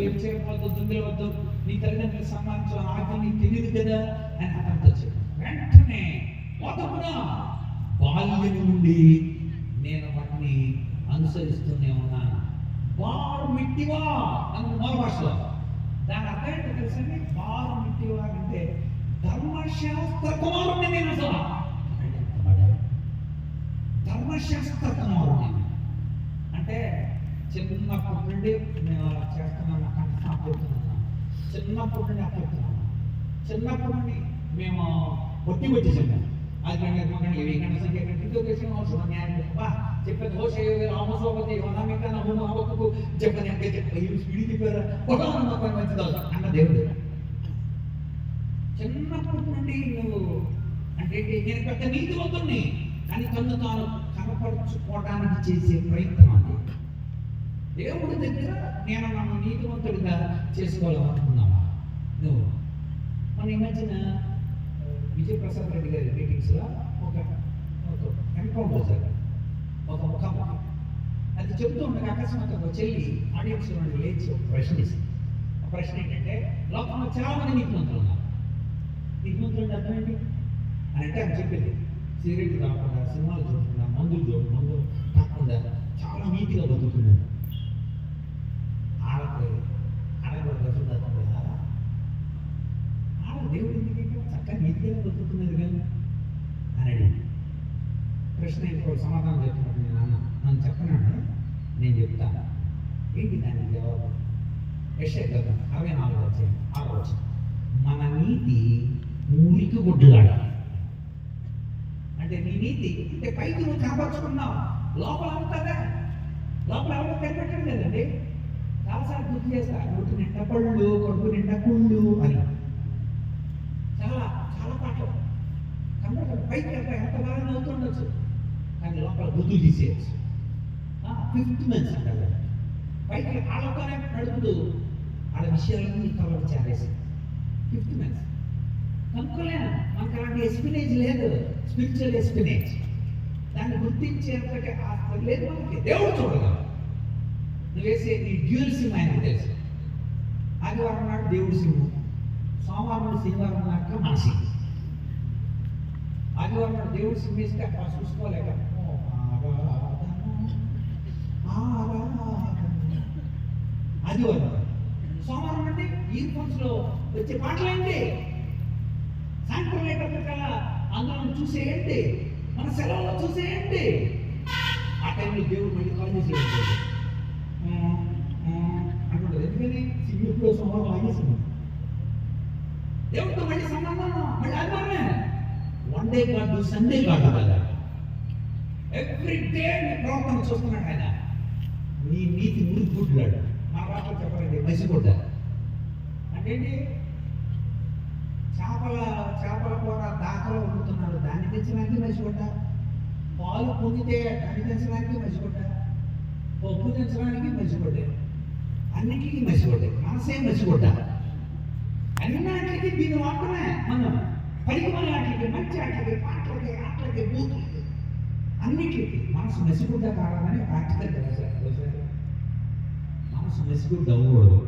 వెంటనే వద్దు, నీ తల్లిదండ్రులకు సంబంధించిన ఆజ్ఞ నీకు తెలియదు కదా అని అతనితో చెప్పాడు. వెంటనే బాల్యం నుండి నేను వాటిని అనుసరిస్తూనే ఉన్నాను. బారు మిట్టివా అన్న మూల భాషలో దాని అర్థం ఏంటో తెలుసండి. బారు మిట్టివా అంటే ధర్మశాస్త్ర కుమారుడిని నేను అసలు, ధర్మశాస్త్ర కుమారుడిని అంటే చిన్నప్పటి నుండి నేను అలా చేస్తున్నాను, అప్పచెప్తున్నాను. చిన్నప్పటి నుండి అప్పచెప్తున్నాను. చిన్నప్పటి నుండి మేము పొట్టి చెప్పాను. అది కంటే ఇవి గంట సంఖ్య చెప్పేది హోష రామసోపతి హోనామిక నమ్మును అవకు చెప్పని అంటే స్పీడ్ చెప్పారా మంచిది అన్న దేవుడు. చిన్నప్పటి నుండి నువ్వు అంటే నేను పెద్ద నీతివంతుణ్ణి కానీ తను తాను కనపరుచుకోవడానికి చేసే ప్రయత్నం అది. దేవుడి దగ్గర నేను నన్ను నీతివంతుడిగా చేసుకోవాలనుకున్నావా నువ్వు? మన ఈ మధ్యన విజయప్రసాద్ రెడ్డి గారి మీటింగ్స్లో ఒక ఎన్కౌంటర్ జరిగింది, ఒక ముఖాముఖి. అది చెబుతూ ఉండగా అకస్మాత్తుగా ఒక చెల్లి ఆడియన్స్ నుండి లేచి ఒక ప్రశ్న ఇస్తుంది. ఆ ప్రశ్న ఏంటంటే, లోకంలో చాలా మంది నీతిమంతులు ఉన్నారు, నీతిమంతులు అర్థం ఏంటి అని అంటే అని చెప్పింది, సిగరెట్ కాకుండా, సినిమాలు చూడకుండా, మందు కాకుండా చాలా నీతిగా బతుకుతున్నారు. దేవుడు ఎందుకంటే చక్కగా నీతిగా బతుకుతున్నారు కదా అని అడిగింది. ప్రశ్న ఇంకో సమాధానం చెప్తున్నాడు. నేను నన్ను చెప్పనండి, నేను చెప్తాను. ఏంటి దానికి జవాబు? యెషయా 64:6 మన నీతి మురికి గుడ్డులాడ. అంటే నీ నీతి అంటే పైకి నువ్వు కనపరుచుకున్నావు, లోపల అవుతుందా? లోపల ఎవరు కనిపెట్టాడు కదండి. చాలాసార్లు గుర్తు చేస్తా, నోటి నిండా పళ్ళు, కడుపు నిండా కుళ్ళు అని చాలా చాలా పాటలు కనపడతాడు. పైకి ఎంత బాగా అవుతుండొచ్చు కానీ లోపల బుద్ధులు తీసేయచ్చు. 5th మంత్స్ అంటారు. పైకి ఆళ్ళతోనే నడుపుతూ వాళ్ళ విషయాలన్నీ కవర్ చేరేసి 5th మంత్స్ కనుక్కోలేను. మనకు అలాంటి ఎస్పినేజ్ లేదు, స్పిరిచువల్ ఎస్పినేజ్. దాన్ని గుర్తించేంతటి ఆస్తి లేదు మనకి. దేవుడు చూడగలరు. నువ్వు వేసే నీ డ్యూయల్ సిమ్ ఆయనకు తెలుసు. ఆదివారం నాడు దేవుడు సిమ్ము, సోమవారం నాడు శనివారం నాడు మన సిమ్. ఆదివారం నాడు దేవుడు సిమ్ వేస్తే అక్కడ చూసుకోలేక ఆదివారం. సోమవారం అంటే ఇయర్ ఫోన్స్లో వచ్చే పాటలేంటి, సాయంత్రం లేకపోతే అందులో చూసేయండి, మన సెలవులో చూసేయండి. ఆ టైంలో దేవుడు మళ్ళీ కాల్ చేసేయండి, అందుకని సింగిల్ సంబంధం ఆగేస్తున్నాం. దేవుడితో మళ్ళీ సంబంధం మళ్ళీ ఆదివారమే. వన్ డే కాదు, సండే కాదు కదా. ఎవ్రీ డే నీ ప్రవర్తన చూస్తున్నాడు ఆయన. నీ నీతి మురుగుకుంటున్నాడు. మా భాషలో చెప్పాలంటే మసిగొడ్డ అంటే చేపల కూర దాకలో వండుతున్నారు, దాన్ని తెచ్చడానికి మసిగొడ్డ. పాలు పొందితే దాన్ని తెచ్చడానికి మసిగొడ్డ, పప్పు తెచ్చడానికి మసిగొడ్డే, అన్నిటికీ మసిగొడ్డే. మనసే మసిగొడ్డ. అన్నిటికీ దీన్ని వాడటమే మనం. పరిమళ ఆటలకి, మంచి ఆటలకి, పాటలకి, ఆటలకి, బూతులకి, అన్నిటికీ మనసు మసిగుడ్డ కావాలని ఆర్టికల్ రాశారు. మనసు మసిగుడ్డ అవ్వకూడదు.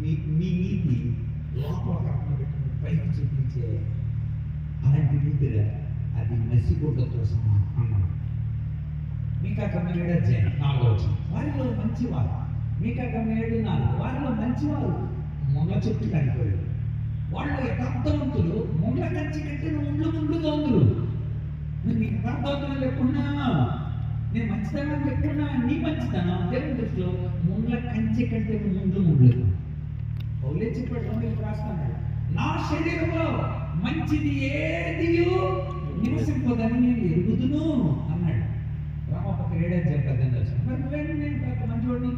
మీ నీతి లోపల కట్టిన పెట్టుకుని పైకి చూపించే అలాంటి నీతిరా, అది మసిగుడ్డతో సమానం అన్నాడు. మీకా గ్రంథం 7:4 వారిలో మంచివారు. మీకా గ్రంథం 7:4 వారిలో మంచివారు ముళ్ళ చెట్టు కనిపోయాడు. వాళ్ళు యథార్థవంతులు ముళ్ళ కంచి కట్టిన ముండ్లుగా ఉందరు. నేను యథార్థవంతులు చెప్పుకున్నా, నేను మంచితనం చెప్పుకున్నా, నీ మంచితనం దేవుని దృష్టిలో ముళ్ళ కంచి కట్టిన ముండ్లు. పౌలే చెప్పాడు, రోమీయులకు రాస్తున్నాడు, నా శరీరంలో మంచిది ఏది నివసింపదని నేను ఎరుగుదును అన్నాడు. రామపత్రిక 7:10 మరి నువ్వేంటి, నేను మంచివాడిని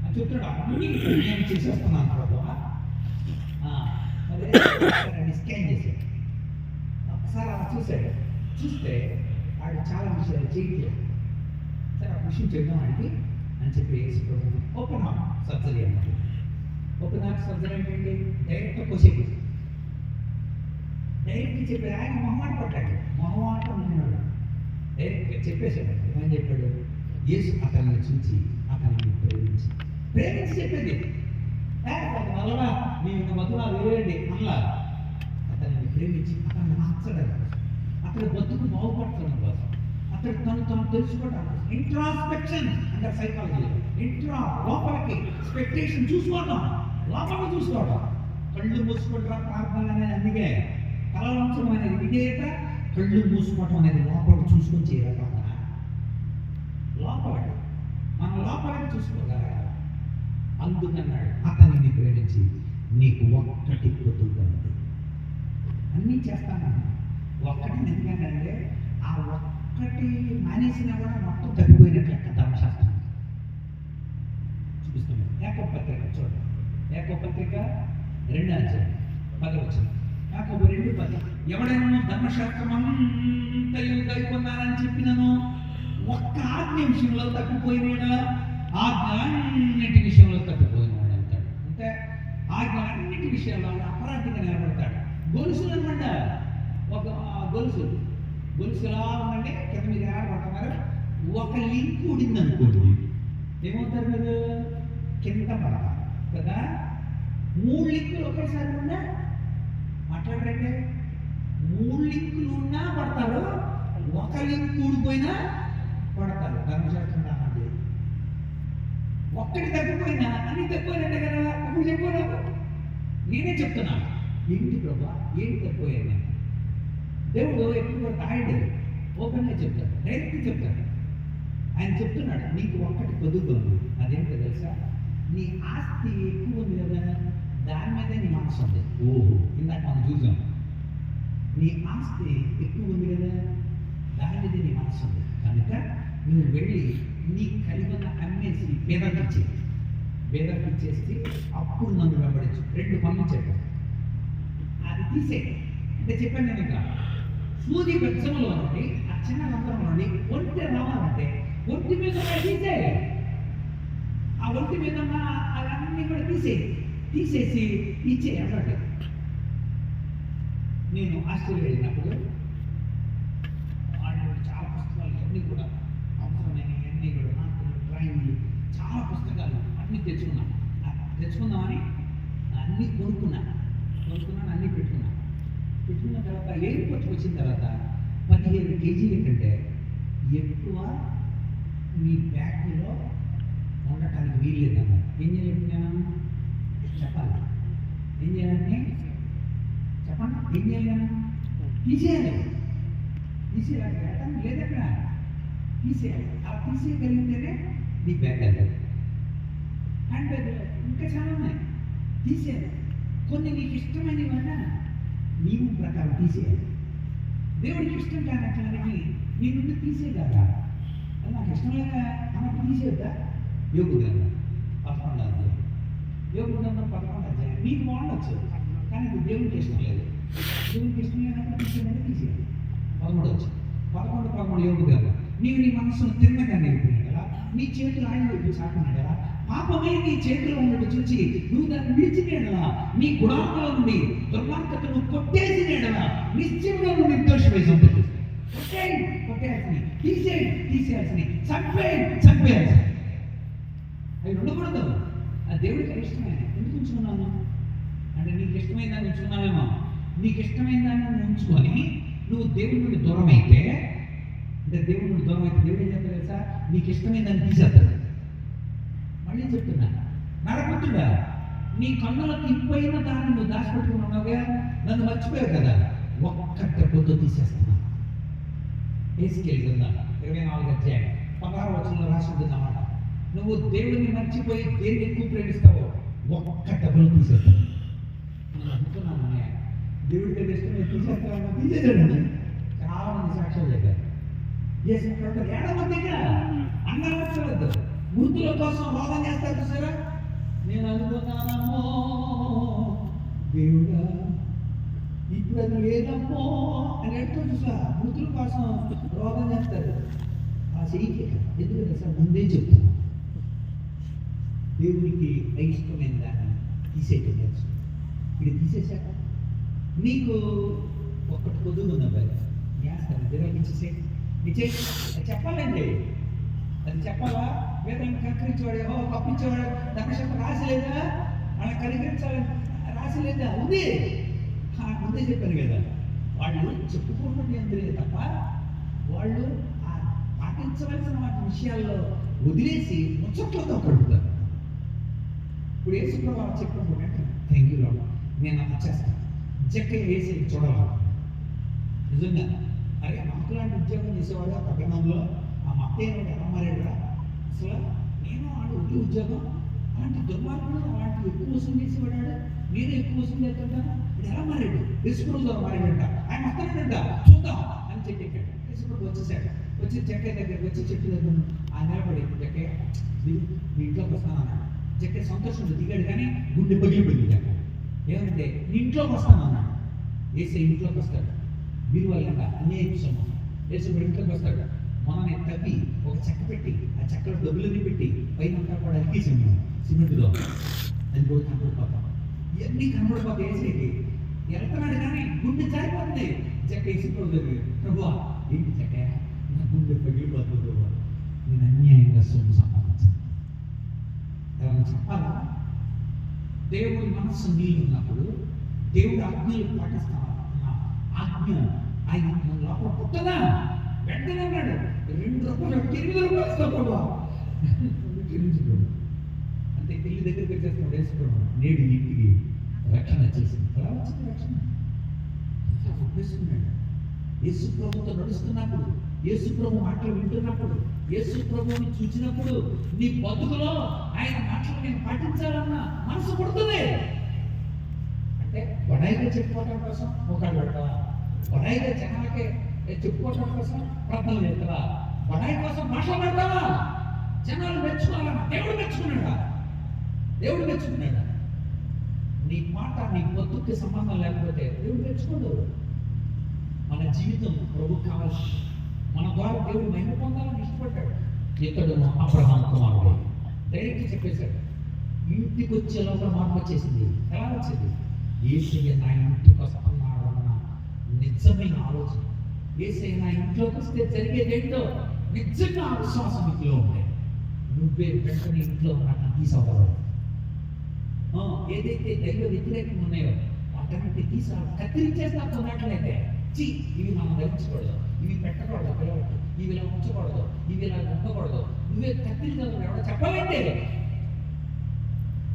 అని చెప్తాడు. అన్ని నేను చేసేస్తున్నాను ప్రభువా. అదే స్కాన్ చేశాడు. ఒకసారి అలా చూస్తే వాడు చాలా విషయాలు చేయట్లేదు. సరే ఆ విషయం చెప్దాం అండి అని చెప్పి ఓపెన్ హార్ట్ సర్జరీ అన్నది. ఓపెన్ హార్ట్ సర్జరీ అంటే డైరెక్ట్గా కోసేది. డైరెక్ట్గా చెప్పాడు. ఆయన మొహమాట పడ్డాడు. మొహమాటం ఉన్నాడు. డైరెక్ట్గా చెప్పేశాడు. ఏమని చెప్పాడు? యేసు అతన్ని చూసి అతన్ని ప్రేమించి చెప్పేది. నల్లగా నేను మధురాలు వేయండి అలా అతన్ని ప్రేమించి అతన్ని మార్చడం కోసం, అతని బతుకు బాగుపడటం కోసం, అతడు తను తెలుసుకోవడం కోసం. ఇంట్రాస్పెక్షన్ అంటే సైకాలజీలో లోపలికి ఎక్స్పెక్టేషన్ చూసుకోవడం, లోపలికి చూసుకోవడం. కళ్ళు మూసుకోవడం ప్రార్థన అనేది. అందుకే కలవంచడం అనేది విధేయత, కళ్ళు మూసుకోవటం అనేది లోపలికి చూసుకొని చేయాలి. ప్రార్థన లోపలికి మనం లోపలికి చూసుకోగలగాలి. అందుకన్నాడు అతనిని ప్రేమించి నీకు ఒక్కటి కొద్దుగా ఉంది. అన్నీ చేస్తాను ఒక్కటి. ఎందుకంటే ఆ ఒక్కటి మానేసినా కూడా మొత్తం తగ్గిపోయినట్లు లెక్క. ధర్మశాస్త్రం చూపిస్తున్నాడు. యాకోబు పత్రిక చూడండి. యాకోబు పత్రిక 2:10 యాకోబు 2:10 ఎవడైనా ధర్మశాస్త్రం అంతయు గైకొన్నానని చెప్పినను ఒక్క ఆజ్ఞ విషయంలో తప్పిపోయినా అన్నిటి విషయంలో తప్పిపోయినవాడు అంటాడు. అంటే ఆజ్ఞ అన్నిటి విషయాల్లో అపరాధిగా నిలబడతాడు. గొలుసులు అనమాట. ఒక గొలుసులా ఉందంటే కింద మీద ఏడబడుతున్నారు. ఒక లింక్ ఊడింది అనుకోండి, ఏమవుతారు మీరు? కింద పడతారు కదా. 3 లింకులు ఒకేసారి ఉన్నా మాట్లాడరంటే 3 లింకులు ఉన్నా పడతారు, ఒక లింక్ ఊడిపోయినా పడతారు. ధర్మశాస్త్రం అన్నది ఒక్కటి తగ్గిపోయినా అన్ని తక్కువైనట్టే కదా. అప్పుడు చెప్పు, నేనే చెప్తున్నాను. ఏంటి ప్రభా, ఏంటి తక్కువైనా? దేవుడు ఎప్పుడు రాయడు, ఓపెన్గా చెప్తాడు, డైరెక్ట్గా చెప్తాడు. ఆయన చెప్తున్నాడు నీకు ఒక్కటి పొద్దుగొంది. అదేంటో తెలుసా? నీ ఆస్తి ఎక్కువ ఉంది కదా, దాని మీద నీ మనసు ఉంది. ఓహో, ఇందాక మనం చూసాం. నీ ఆస్తి ఎక్కువ ఉంది కదా, దాని మీద నీ మనసు ఉంది కనుక నువ్వు వెళ్ళి నీ కలిగిన అమ్మేసి పేదలకు ఇచ్చేసి అప్పుడు నన్ను వెంబడించు. 2 పనులు చెప్పాను. అది తీసే అంటే చెప్పాను నేను. ఇంకా సూది బెచ్చంలో నుండి ఆ చిన్న రంధ్రం నుండి ఒంటి రావాలంటే ఒంటి మీద తీసే, ఆ ఒంటి మీద ఉన్న అవన్నీ కూడా తీసేసి ఇచ్చే అన్నట్టు. నేను ఆస్ట్రేలియా వెళ్ళినప్పుడు వాళ్ళు చాలా పుస్తకాలు అన్నీ కూడా అవసరమైన అన్నీ కూడా నాకు డ్రాయింగ్లు చాలా పుస్తకాలు అన్నీ తెచ్చుకుందామని అన్నీ కొనుక్కున్నాను. అన్నీ పెట్టుకున్న తర్వాత ఎయిర్పోర్ట్కి వచ్చిన తర్వాత 15 కేజీల కంటే ఎక్కువ మీ బ్యాగ్లో ఉండటానికి వీల్లేదన్నారు. ఏం చేయాలి? చెప్పాలి. ఏం చేయాలంటే చెప్పండి, ఏం చేయాలి? తీసేయాలి. లేదక్కడ తీసేయాలి. అలా తీసేయగలిగితేనే నీ బ్యాగ్ వెళ్ళాలి. హ్యాండ్ బ్యాగ్ ఇంకా చాలా ఉన్నాయి, తీసేయాలి. కొన్ని నీకు ఇష్టమైనవన్నా నియమం ప్రకారం తీసేయాలి. దేవుడికి ఇష్టం కానట్లకి నీ నుండి తీసేయగలరా? అది నాకు ఇష్టం లేక అన్నప్పుడు తీసేద్దా? యోగు గ్రంథం 11వ అధ్యాయం, యోగు గ్రంథం 11వ అధ్యాయం. నీకు బాగుండొచ్చు కానీ ఇప్పుడు దేవుడికి ఇష్టం లేదు. దేవుడికి ఇష్టం లేనప్పుడు తీసేయమంటే తీసేయాలి. 11 యోగు గ్రంథం. నీవు నీ మనసును తిన్నగా నేర్పినాడు కదా, నీ చేతులు ఆయన వైపు చాటున్నాడు కదా, పాపమే నీ చేతిలో ఉన్నట్టు చూసి నువ్వు దాన్ని విడిచినేడలా, నీ గుణాలలో నుండి దుర్మార్గతను కొట్టేసినేడలా నిశ్చయంగా నువ్వు నిర్దోషమై ఉంటుంది. కొట్టేయాల్సింది, తీసేయాల్సింది, చంపేయాల్సింది. అవి ఉండకూడదు. ఆ దేవుడికి ఇష్టమైన ఎందుకు ఉంచుకున్నాను అంటే నీకు ఇష్టమైన దాన్ని ఉంచుకున్నావేమో. నీకు ఇష్టమైన దాన్ని ఉంచుకొని నువ్వు దేవుడి నుండి దూరం అయితే, అంటే దేవుడి నుండి దూరం అయితే దేవుడు ఏం చెప్తారు తెలుసా? నీకు ఇష్టమైన దాన్ని తీసేస్తాడు. మళ్ళీ చెప్తున్నా, నరపుత్రుడా, నీ కన్నుల తిప్పైన దాన్ని నువ్వు దాచిపెట్టుకుని ఉన్నావుగా, నన్ను మర్చిపోయావు కదా, ఒక్క దెబ్బతో తీసేస్తున్నా. ఏసుకేలు గ్రంథం 24వ అధ్యాయం 16వ వచనంలో రాసి ఉంటుంది అన్నమాట. నువ్వు దేవుడిని మర్చిపోయి దేన్ని ఎక్కువ ప్రేమిస్తావో ఒక్క దెబ్బలో తీసేస్తావు. నేను అనుకున్నాను, దేవుడి దగ్గర ఇష్టం తీసేసాడండి. చాలా మంది సాక్ష్యాలు చెప్పారు. ఏడమందిగా అన్నవద్దు మృతుల కోసం రోగం చేస్తారు చూసారా? నేను అనుకున్నానమ్మో దేవుడా, ఇప్పుడు అది లేదమ్మో అని ఎడుతూ చూసా. మృతుల కోసం రోగం చేస్తారు. ఆ చెయ్యికి ఎందుకంటే సార్ ముందే చెప్తున్నా, దేవునికి అయిష్టమైన దాన్ని తీసేయటం నేర్చు. ఇది తీసేశాక నీకు ఒక్కటి పొద్దుగా ఉంది అబ్బాయి, న్యాస్తాను నిర్వహించేసే చెప్పాలండి. అది చెప్పాలా? వేదన కనికరించేవాడు, కప్పించేవాడు, ధర్మశాస్త్రం రాసిలేదా? వాళ్ళని కనికరించాలని రాసిలేదా? ఉంది. ముందే చెప్పాను కదా, వాళ్ళు చెప్పుకోవడం ఎందుకు తప్ప వాళ్ళు ఆ పాటించవలసిన వాటి విషయాల్లో వదిలేసి ముచ్చట్లతో కడుపుతారు. ఇప్పుడు యేసుప్రభువు చెప్పినప్పుడు థ్యాంక్ యూ లార్డ్, నేను అలా చేస్తాను. జక్క వేసి చూడాలి. నిజంగా అరే మాకులాంటి ఉద్యోగం చేసేవాడు ఆ పట్టణంలో ఆ మత్తయ్య ఎలా మారాడురా? అసలు నేను వాడు ఒకే ఉద్యోగం, అలాంటి దుర్మార్గుడు అలాంటి ఎక్కువ వసూలు చేసేవాడు, నేను ఎక్కువ వసూలు చేస్తుంటాను, ఇప్పుడు ఎలా మారాడు? యేసుప్రభువు ద్వారా మారాడంట. ఆయన వస్తానంట, చూద్దాం అని చెప్పాడు. యేసుప్రభువు వచ్చేసాడు. వచ్చి జక్కయ్య దగ్గరికి వచ్చి చెట్టు దగ్గర ఆయన నిలబడి, జక్కయ్య మీ ఇంట్లోకి వస్తాను అన్నాడు. జక్కయ్య సంతోషంలో దిగాడు కానీ గుండె పగిలిపోయింది. జక్క ఏమంటే నీ ఇంట్లోకి వస్తాను అన్నాడు. ఏసే ఇంట్లోకి వస్తాడు. వీరి వల్ల అన్నీ సొమ్ము యేసుప్రభువు ఇంట్లోకి వస్తాడు. మనని తవ్వి ఒక చెక్క పెట్టి ఆ చెక్కలో డబ్బులన్నీ పెట్టి పైన అంతా కూడా అలికేసాము సిమెంట్లో. అది కూడా కనబడిపోతాం. ఇవన్నీ కనబడిపోతాయి. వేసేది వెళ్తున్నాడు కానీ గుండె జారిపోతుంది. చెక్క యేసుప్రభువు దగ్గర, ప్రభువా ఏంటి చెక్క, నా గుండె పగిలిపోతుంది ప్రభువా, నేను అన్యాయంగా సొమ్ము సంపాదించాను. ఎవరైనా చెప్పాలా? దేవుడి మనస్సు నీళ్ళు ఉన్నప్పుడు దేవుడు ఆజ్ఞలు పాటిస్తాను. ఆజ్ఞ ఆయన మన లోపల పుట్టదా? వెంటనే అన్నాడు, 2 రూపాయలు 8 రూపాయలు ఇస్తాడు. అంటే పెళ్లి దగ్గరికి వచ్చేస్తున్నాడు యేసుప్రభువు. నేడు ఇంటికి రక్షణ చేసింది. ఎలా వచ్చింది రక్షణ? ఒప్పేసుకున్నాడు. యేసుప్రభువుతో నడుస్తున్నప్పుడు, యేసుప్రభు మాటలు వింటున్నప్పుడు, యేసుప్రభువుని చూసినప్పుడు నీ బతుకులో ఆయన మాటలు నేను పాటించాలన్న మనసు పుడుతుంది. అంటే బడాయిగా చెప్పుకోవడం కోసం ఒకళ్ళు పెడతావా? బడాయిగా జనాలకే చెప్పుకోవడం కోసం ప్రార్థనలు చేస్తావా? బడాయి కోసం మాటలు పెడతావా? జనాలు మెచ్చుకోవాలన్నా దేవుడు మెచ్చుకున్నాడా? దేవుడు మెచ్చుకున్నాడా? నీ మాట నీ బతుక్కి సంబంధం లేకపోతే దేవుడు మెచ్చుకోడు. మన జీవితం ప్రభు కావాల్సి, మన ద్వారా దేవుడు మహిమ పొందాలని ఇష్టపడ్డాడు. ఇతడు అబ్రహాం కుమారుడు డైరెక్ట్ చెప్పేశాడు. ఇంటికి వచ్చేలోగా మార్పు వచ్చేసింది. ఎలా వచ్చింది? యేసయ్య నా ఇంటికి వస్తున్నాడు అన్న నిజమైన ఆలోచన. యేసయ్య నా ఇంట్లోకి వస్తే జరిగేదేంటో నిజంగా విశ్వాసం ఇంట్లో ఉంటాయి. నువ్వే వెంటనే ఇంట్లో ఉన్నట్టు తీసుకోవాలి. ఏదైతే దైవ వ్యతిరేకంగా ఉన్నాయో వాటన్నిటి కత్తిరించేస్తా ఉన్నట్లయితే ఇవి మనం ధరించకూడదు, ఇవి పెట్టకూడదు, పిల్లలకు ఇవి ఇలా ఉంచకూడదు, ఇవి ఇలా ఉండకూడదు, నువ్వే కత్తిరించదు. ఎవడో చెప్పాలంటే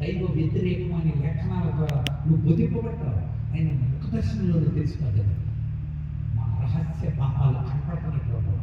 దైవ వ్యతిరేకమైన లేఖనాల ద్వారా నువ్వు బొదింపబడతావు. ఆయన ముఖ దర్శనంలో తెలిసిపోతుంది. మా రహస్య పాపాలు కనపడుతున్నట్టు